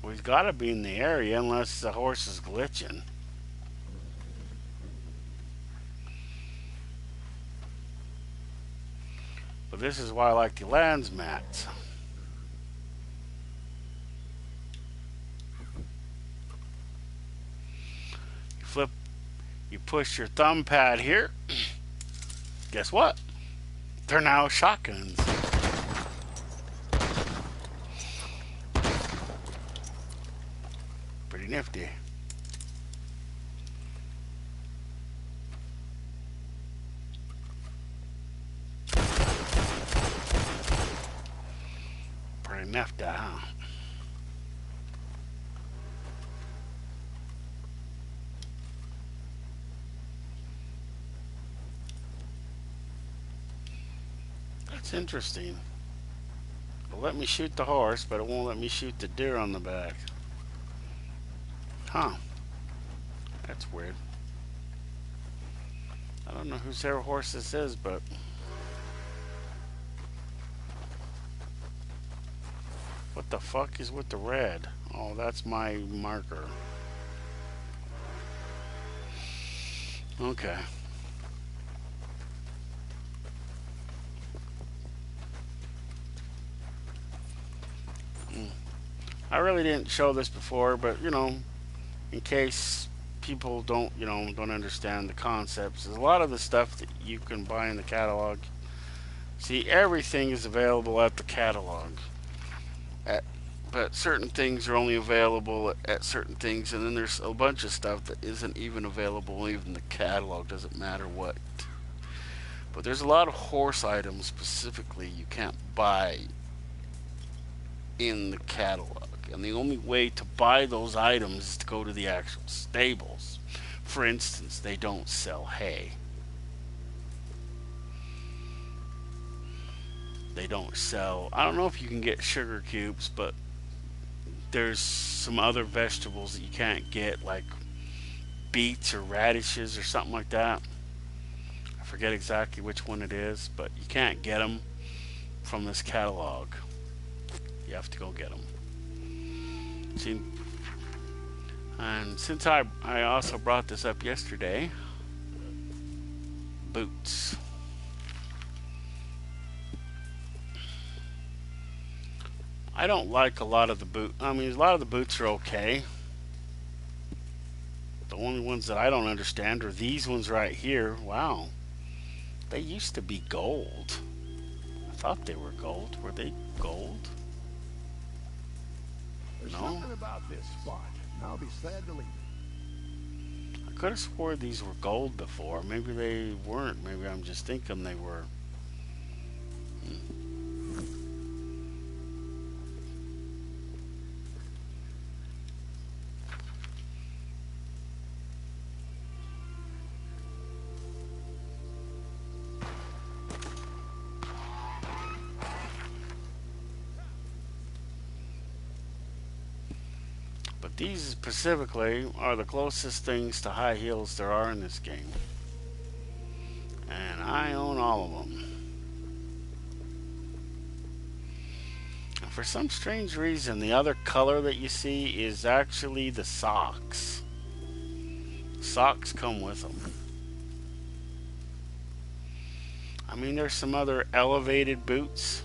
Well, he's got to be in the area unless the horse is glitching. But this is why I like the lands mats. You push your thumb pad here. Guess what? They're now shotguns. Pretty nifty. Pretty nifty, huh? That's interesting. It'll let me shoot the horse, but it won't let me shoot the deer on the back. Huh. That's weird. I don't know whose horse this is, but... What the fuck is with the red? Oh, that's my marker. Okay. I really didn't show this before, but you know, in case people don't understand the concepts, there's a lot of the stuff that you can buy in the catalog. See, everything is available at the catalog. But certain things are only available at certain things, and then there's a bunch of stuff that isn't even available even in the catalog. Doesn't matter what. But there's a lot of horse items specifically you can't buy in the catalog, and the only way to buy those items is to go to the actual stables. For instance, they don't sell hay. They don't sell, I don't know if you can get sugar cubes, but there's some other vegetables that you can't get, like beets or radishes or something like that. I forget exactly which one it is, but you can't get them from this catalog. You have to go get them. See, and since I also brought this up yesterday, boots. I don't like a lot of the boot. I mean, a lot of the boots are okay. The only ones that I don't understand are these ones right here. Wow. They used to be gold. I thought they were gold. Were they gold? There's No. something about this spot, and I'll be sad to leave it. I could have swore these were gold before. Maybe they weren't. Maybe I'm just thinking they were. But these specifically are the closest things to high heels there are in this game. And I own all of them. And for some strange reason, the other color that you see is actually the socks. Socks come with them. I mean, there's some other elevated boots,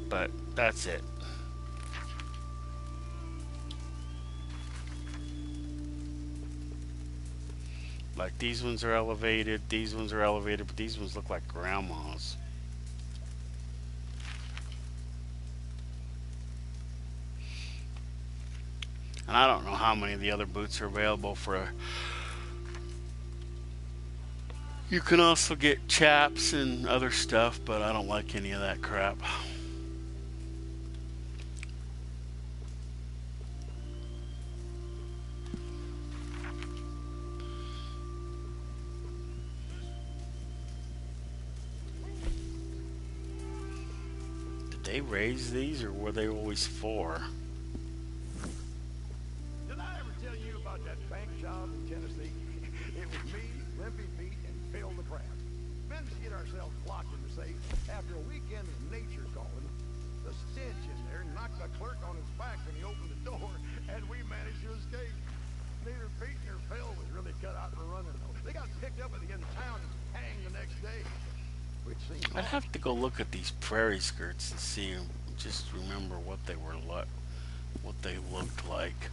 but that's it. Like these ones are elevated, but these ones look like grandma's. And I don't know how many of the other boots are available for. You can also get chaps and other stuff, but I don't like any of that crap. They raise these, or were they always 4? Did I ever tell you about that bank job in Tennessee? It was me, Limpy Pete, and Phil the Crab. Managed to get ourselves locked in the safe after a weekend of nature calling. The stench in there knocked the clerk on his back when he opened the door, and we managed to escape. Neither Pete nor Phil was really cut out for running, though. They got picked up at the end of town and hanged the next day. I'd have to go look at these prairie skirts and see, just remember what they were what they looked like.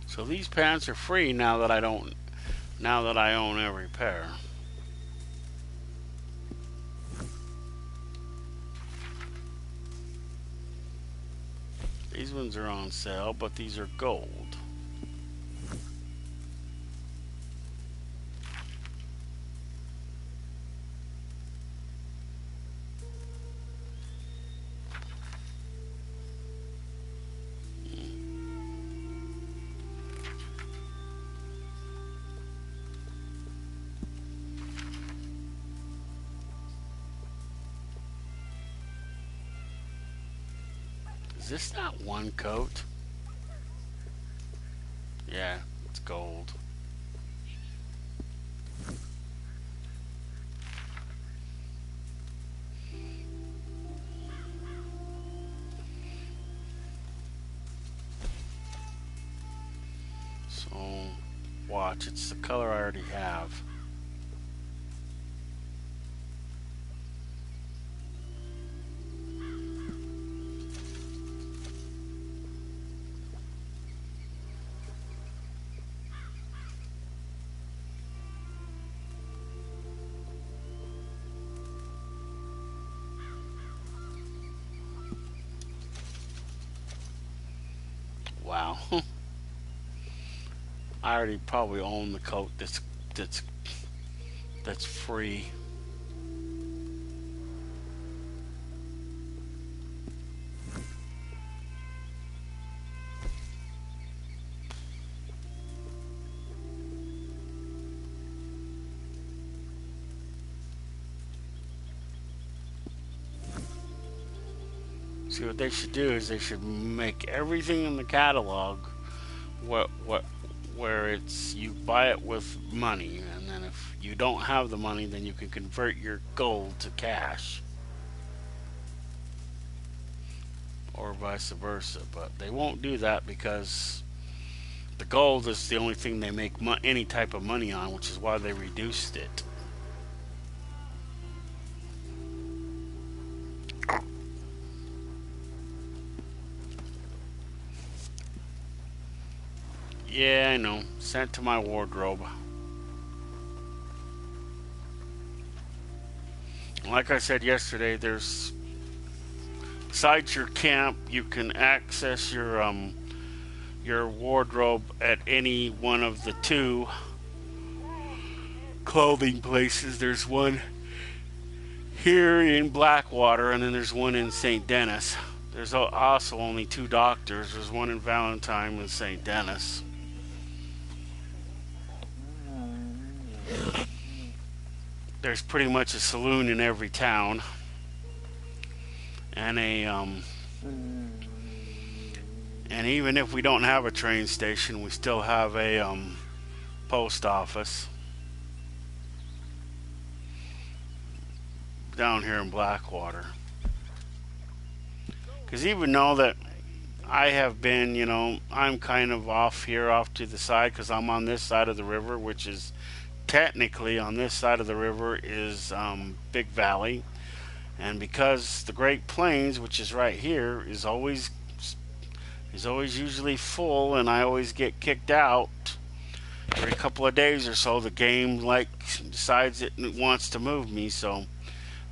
So these pants are free now that I own every pair. These ones are on sale, but these are gold. Is this not one coat? Yeah, it's gold. So, watch, it's the color I already have. Wow. I already probably own the coat that's free. See, what they should do is they should make everything in the catalog what where it's you buy it with money, and then if you don't have the money, then you can convert your gold to cash, or vice versa. But they won't do that because the gold is the only thing they make any type of money on, which is why they reduced it. Yeah, I know. Sent to my wardrobe. Like I said yesterday, there's besides your camp, you can access your wardrobe at any one of the two clothing places. There's one here in Blackwater, and then there's one in St. Denis. There's also only two doctors. There's one in Valentine and St. Denis. There's pretty much a saloon in every town, and and even if we don't have a train station, we still have a post office down here in Blackwater. Because even though that I have been, I'm kind of off to the side because I'm on this side of the river, which is technically on this side of the river is Big Valley, and because the Great Plains, which is right here, is always usually full, and I always get kicked out every couple of days or so. The game decides it wants to move me, so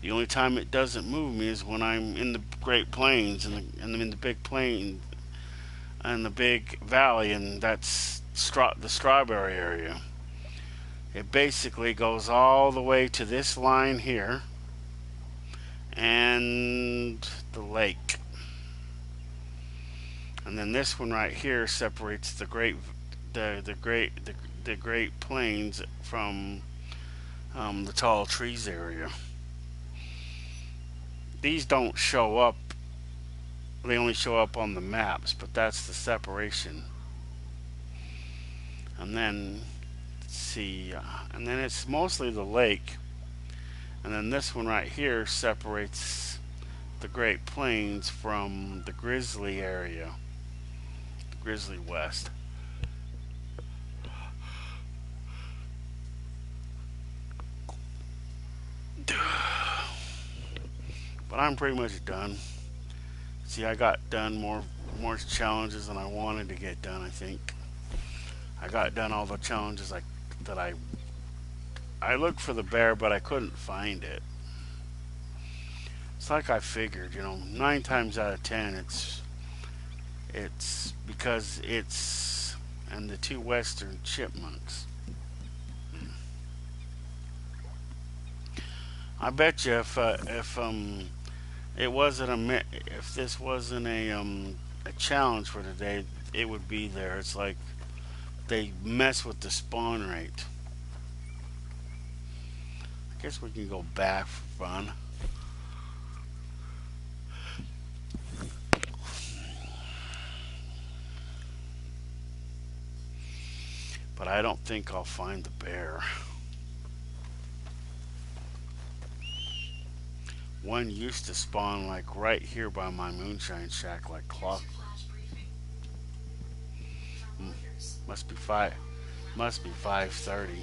the only time it doesn't move me is when I'm in the Great Plains and in the Big Plain and the Big Valley, and that's the Strawberry area. It basically goes all the way to this line here and the lake. And then this one right here separates the Great Plains from the Tall Trees area. These don't show up. They only show up on the maps, but that's the separation. And then see, and then it's mostly the lake, and then this one right here separates the Great Plains from the Grizzly area, the Grizzly West. But I'm pretty much done. See, I got done more challenges than I wanted to get done. I think I got done all the challenges that I looked for the bear, but I couldn't find it. It's like I figured, 9 times out of 10, it's because it's and the two western chipmunks. I bet you if this wasn't a challenge for today, it would be there. It's like they mess with the spawn rate. I guess we can go back for fun. But I don't think I'll find the bear. One used to spawn right here by my moonshine shack like clock. Must be 5:30.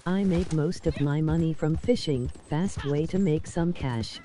I make most of my money from fishing, fast way to make some cash.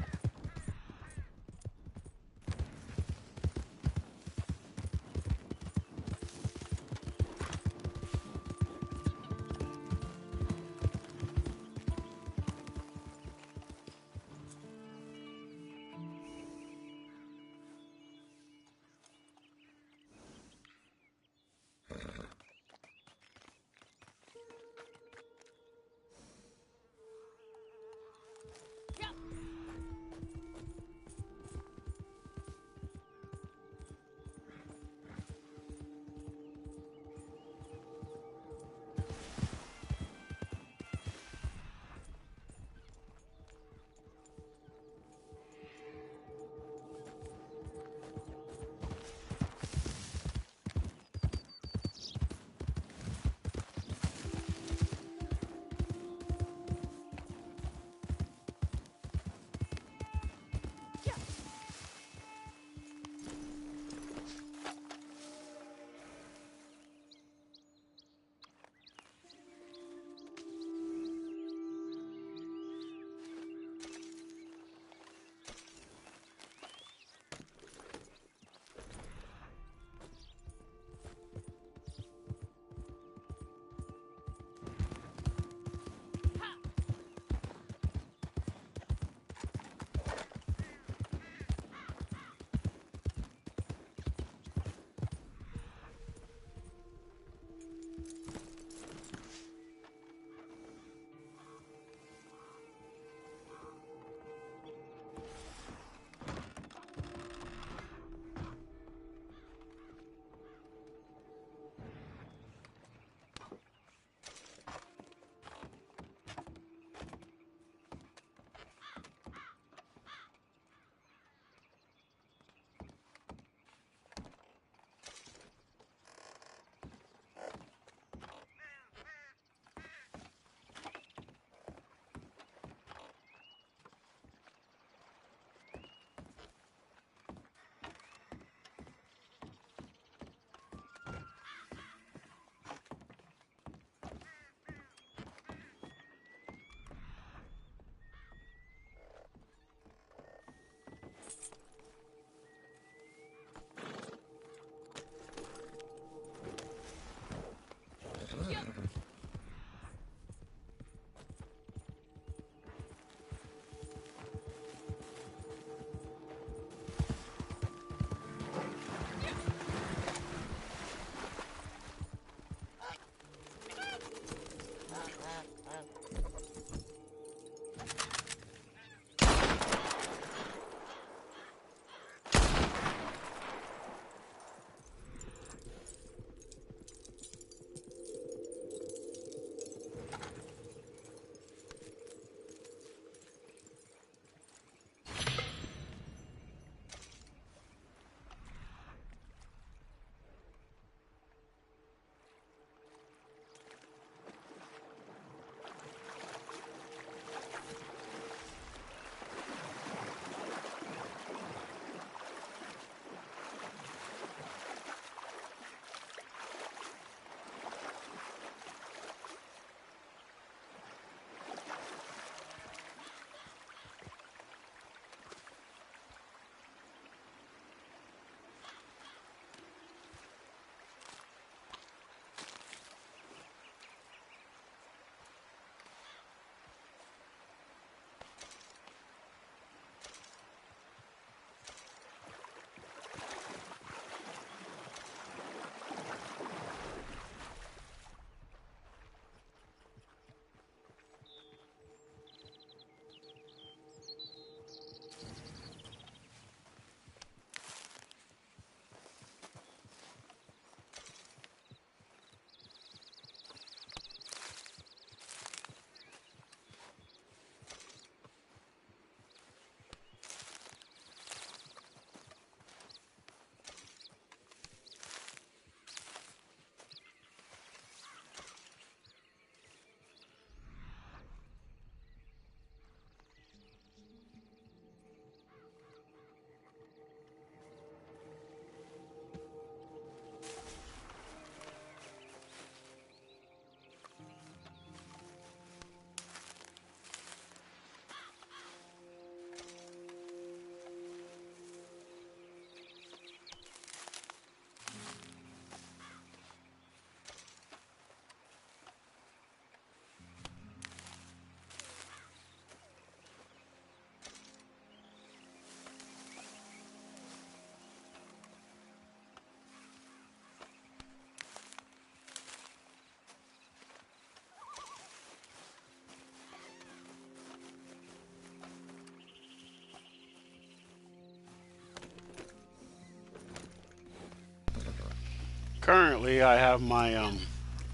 Currently, I have my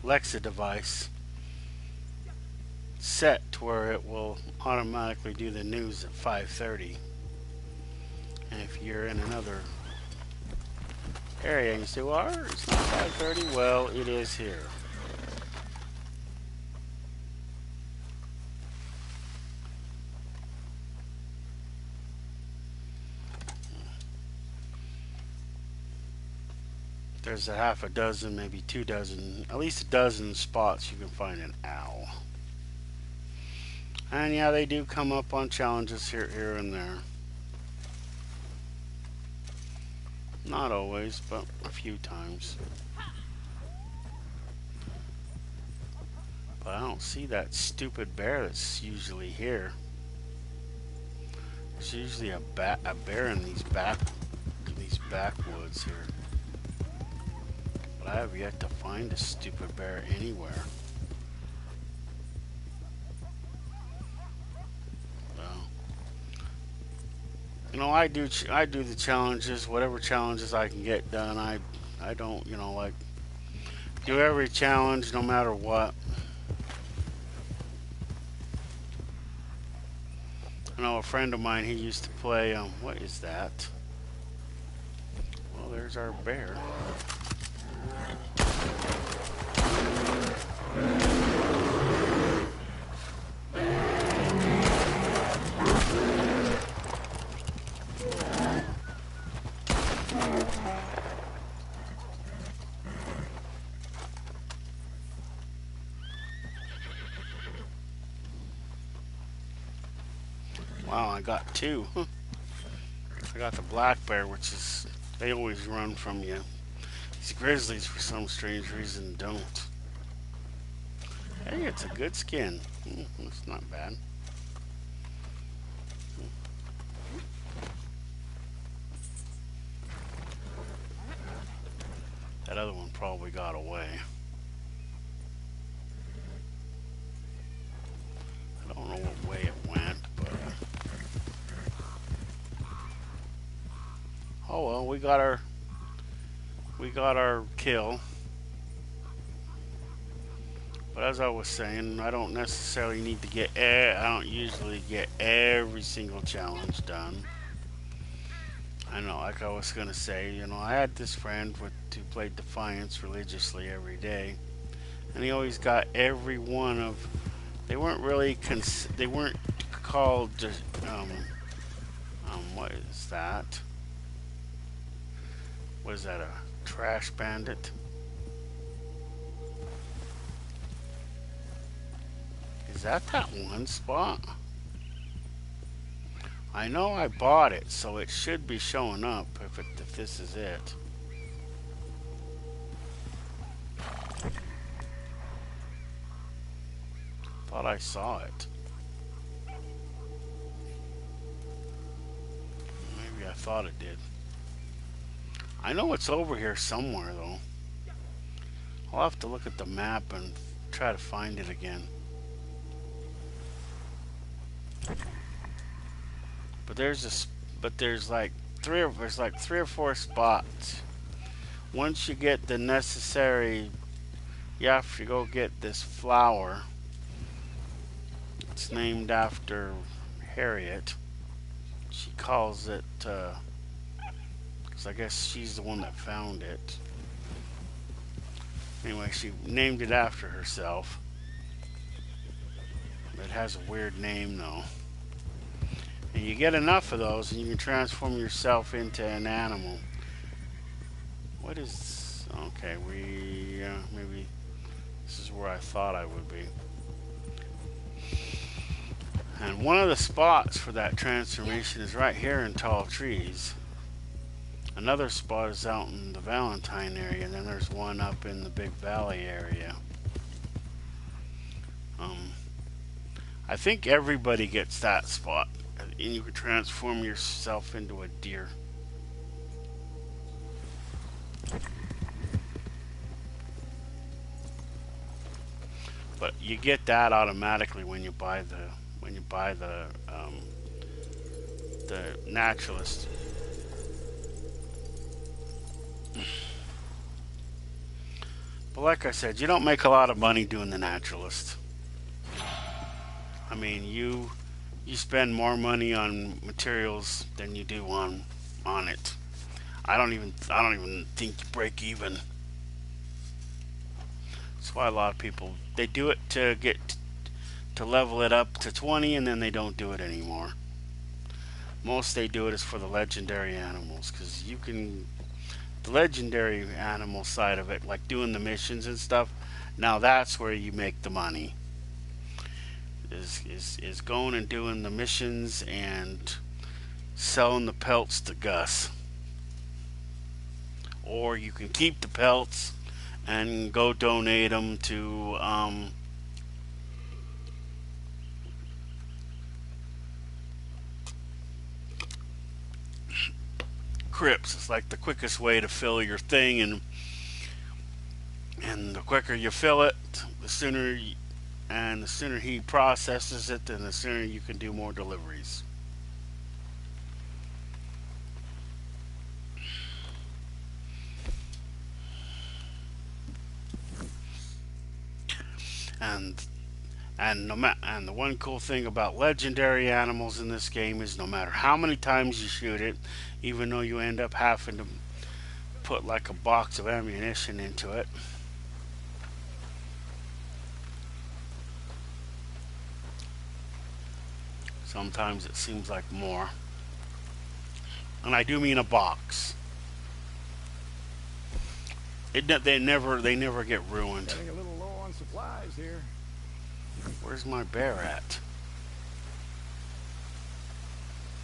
Alexa device set to where it will automatically do the news at 5:30. And if you're in another area and you say, well, it's not 5:30, well, it is here. There's a half a dozen, maybe 2 dozen, at least a dozen spots you can find an owl. And yeah, they do come up on challenges here and there. Not always, but a few times. But I don't see that stupid bear that's usually here. There's usually a bear in these backwoods here. But I have yet to find a stupid bear anywhere. You know, I do the challenges, whatever challenges I can get done. I don't, you know, like do every challenge no matter what. I know a friend of mine, he used to play what is that? Well, there's our bear. Wow, I got 2. I got the black bear, which is, they always run from you. These grizzlies, for some strange reason, don't. Hey, it's a good skin. It's not bad. That other one probably got away. I don't know what way it went, but oh well, we got our kill. But as I was saying, I don't necessarily need to get I don't usually get every single challenge done. I know, like I was gonna say, you know, I had this friend who played Defiance religiously every day, and he always got every one of. They weren't really they weren't called what is that? Was that a trash bandit? Is that one spot? I know I bought it, so it should be showing up if this is it. Thought I saw it. Maybe I thought it did. I know it's over here somewhere though. I'll have to look at the map and try to find it again. But there's like 3 or 4 spots. Once you get the necessary, you have to go get this flower. It's named after Harriet. She calls it, because I guess she's the one that found it. Anyway, she named it after herself. It has a weird name though. And you get enough of those and you can transform yourself into an animal. What is... Okay, maybe this is where I thought I would be. And one of the spots for that transformation is right here in Tall Trees. Another spot is out in the Valentine area, and then there's one up in the Big Valley area. I think everybody gets that spot, and you can transform yourself into a deer. But you get that automatically when you buy the naturalist. like I said, you don't make a lot of money doing the naturalist. I mean, you spend more money on materials than you do on it. I don't even think you break even. That's why a lot of people they do it to get to level it up to 20 and then they don't do it anymore. Most they do it is for the legendary animals because you can the legendary animal side of it, like doing the missions and stuff. Now that's where you make the money. Is going and doing the missions and selling the pelts to Gus. Or you can keep the pelts and go donate them to Crips. It's like the quickest way to fill your thing, and the quicker you fill it, the sooner the sooner he processes it, then the sooner you can do more deliveries. And and the one cool thing about legendary animals in this game is no matter how many times you shoot it, even though you end up having to put like a box of ammunition into it, sometimes it seems like more. And I do mean a box. They never get ruined. Getting a little low on supplies here. Where's my bear at?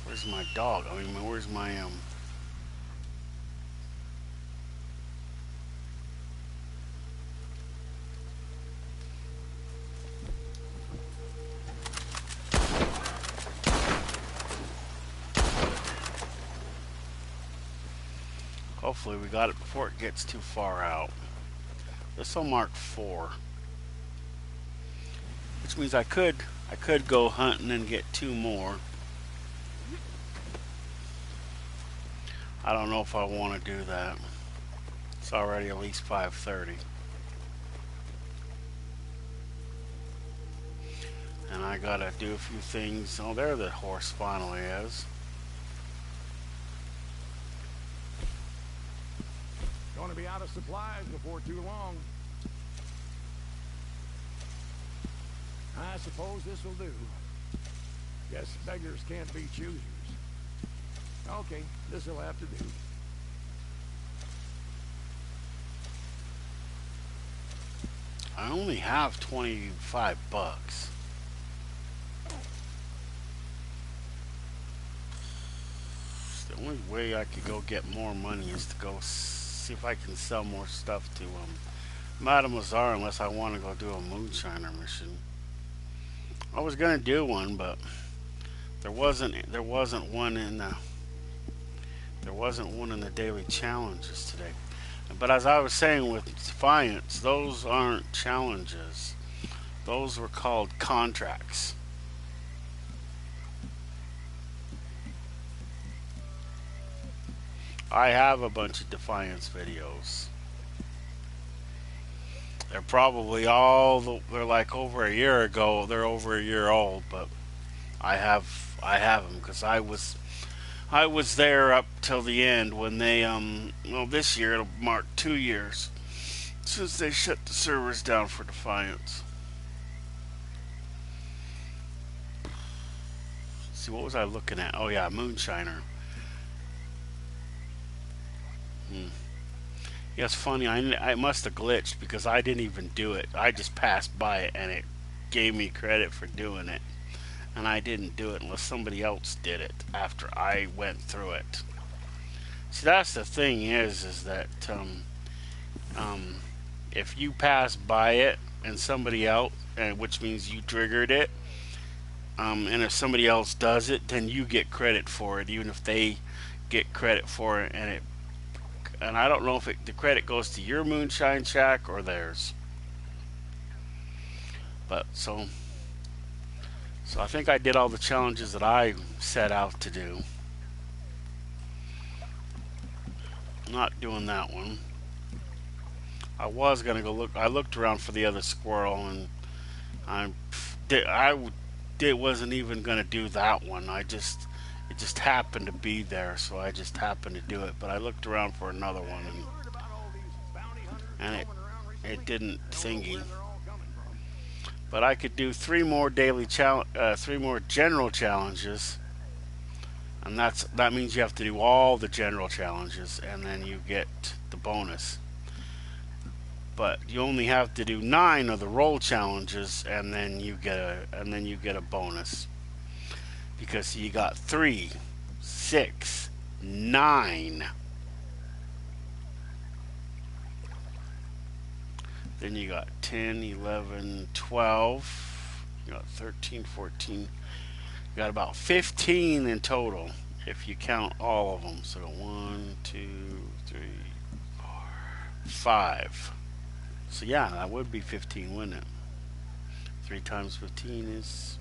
Where's my dog? I mean, where's my Hopefully we got it before it gets too far out. This will mark 4. Which means I could go hunting and get 2 more. I don't know if I want to do that. It's already at least 5:30. And I gotta do a few things. Oh, there the horse finally is. Going to be out of supplies before too long. I suppose this will do. Guess beggars can't be choosers. Okay, this will have to do. I only have 25 bucks. The only way I could go get more money is to go see if I can sell more stuff to Mademoiselle, unless I want to go do a moonshiner mission. I was gonna do one, but there wasn't one in the daily challenges today. But as I was saying with Defiance, those aren't challenges. Those were called contracts. I have a bunch of Defiance videos. They're probably they're like over a year ago. They're over a year old, but I have them because I was there up till the end when they well, this year it'll mark 2 years since they shut the servers down for Defiance. Let's see, what was I looking at? Oh yeah, Moonshiner. Yeah, it's funny. I must have glitched because I didn't even do it. I just passed by it and it gave me credit for doing it. And I didn't do it unless somebody else did it after I went through it. See, that's the thing is that if you pass by it and somebody else, which means you triggered it, and if somebody else does it, then you get credit for it, even if they get credit for it, and I don't know if the credit goes to your Moonshine Shack or theirs. But so I think I did all the challenges that I set out to do. Not doing that one. I was gonna go look. I looked around for the other squirrel, and I did. It wasn't even gonna do that one. It just happened to be there, so I just happened to do it. But I looked around for another one, Have you heard about all these bounty hunters and roaming around it recently? didn't Don't know thingy. where they're all coming from. But I could do three more general challenges, and that means you have to do all the general challenges, and then you get the bonus. But you only have to do 9 of the roll challenges, and then you get a bonus because you got 3, 6, 9. Then you got 10, 11, 12. You got 13, 14. You got about 15 in total if you count all of them. So 1, 2, 3, 4, 5. So yeah, that would be 15, wouldn't it? 3 times 15 is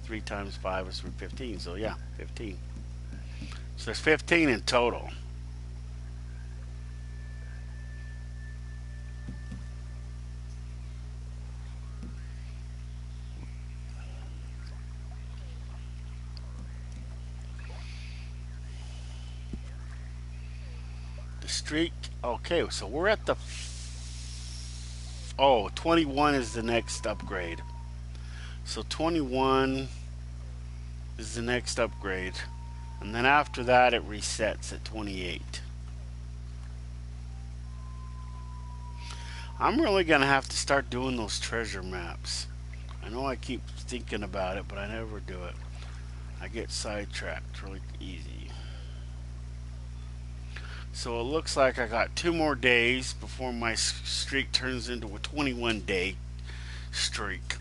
3 times 5 is 15. So yeah, 15. So there's 15 in total. The streak. Okay, so we're at the. Oh, 21 is the next upgrade. So 21 is the next upgrade. And then after that, it resets at 28. I'm really going to have to start doing those treasure maps. I know I keep thinking about it, but I never do it. I get sidetracked really easy. So it looks like I got 2 more days before my streak turns into a 21-day streak.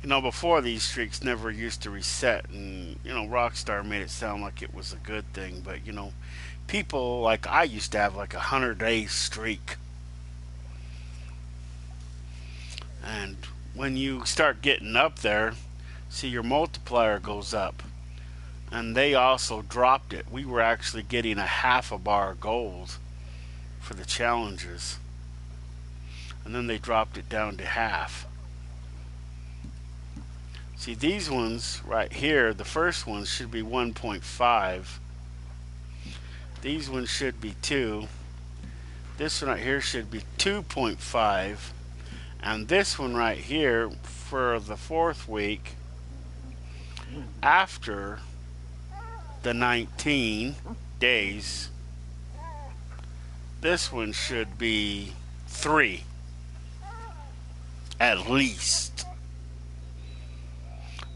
You know, before these streaks never used to reset, and you know, Rockstar made it sound like it was a good thing, but you know, people like I used to have like a 100-day streak. And when you start getting up there, see, your multiplier goes up. And they also dropped it. We were actually getting a half a bar of gold for the challenges. And then they dropped it down to half. See, these ones right here, the first ones should be 1.5. These ones should be 2. This one right here should be 2.5. And this one right here for the 4th week after the 19 days, this one should be 3 at least.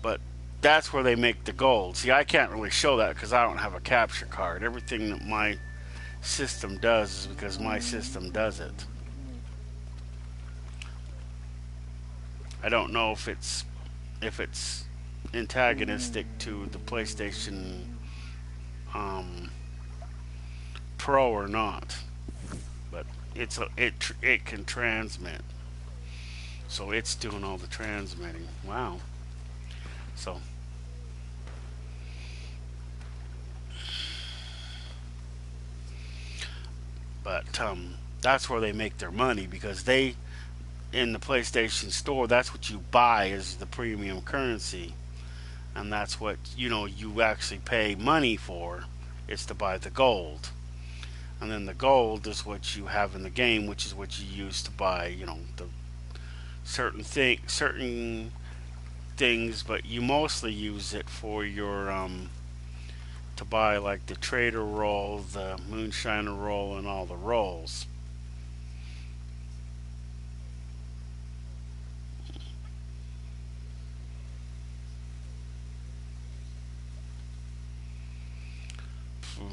But that's where they make the gold. See, I can't really show that because I don't have a capture card. Everything that my system does is because my system does it. I don't know if it's antagonistic to the PlayStation Pro or not, but it can transmit, so it's doing all the transmitting. Wow. So but that's where they make their money, because they, in the PlayStation Store, that's what you buy is the premium currency, and that's what you actually pay money for. It's to buy the gold, and then the gold is what you have in the game, which is what you use to buy the certain things, but you mostly use it for your to buy like the trader roll, the moonshiner roll, and all the rolls.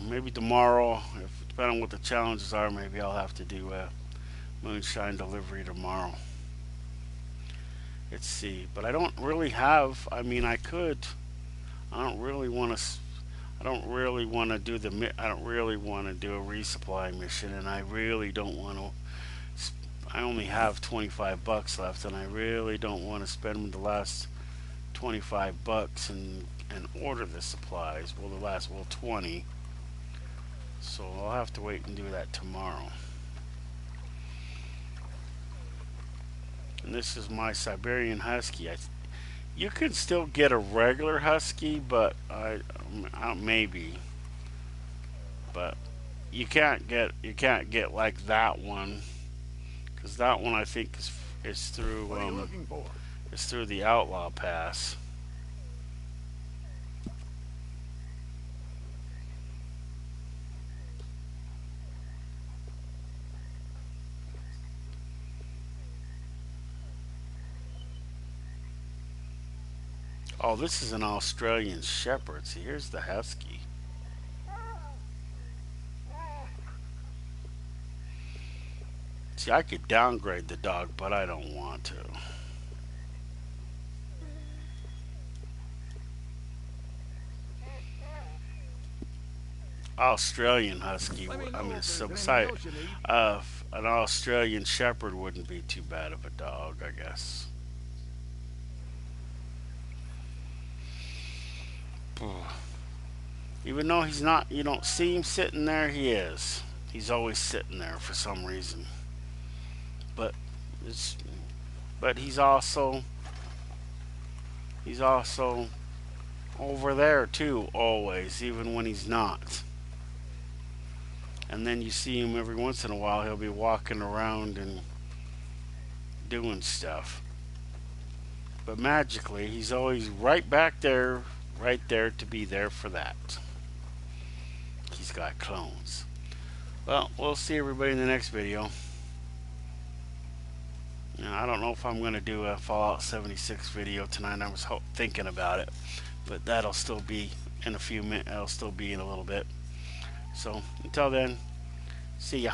Maybe tomorrow, if depending on what the challenges are, maybe I'll have to do a moonshine delivery tomorrow. Let's see, but I don't really have. I mean, I could. I don't really want to. I don't really want to do the. I don't really want to do a resupply mission, and I really don't want to. I only have 25 bucks left, and I really don't want to spend the last 25 bucks and order the supplies. Well, the last, well, 20. So I'll have to wait and do that tomorrow. And this is my Siberian Husky. You can still get a regular Husky, but maybe. But you can't get like that one, because that one I think is through What are you looking for? it's through the Outlaw Pass. Oh, this is an Australian Shepherd. See, here's the Husky. See, I could downgrade the dog, but I don't want to. Australian Husky, I mean, an Australian Shepherd wouldn't be too bad of a dog, I guess. Even though he's not, you don't see him sitting there, he is. He's always sitting there for some reason. But he's also over there too, always, even when he's not. And then you see him every once in a while. He'll be walking around and doing stuff. But magically, he's always right back there, right there to be there for that. He's got clones. Well, we'll see everybody in the next video. Now, I don't know if I'm going to do a Fallout 76 video tonight. I was thinking about it, but that'll still be in a few minutes. It'll still be in a little bit. So until then, see ya.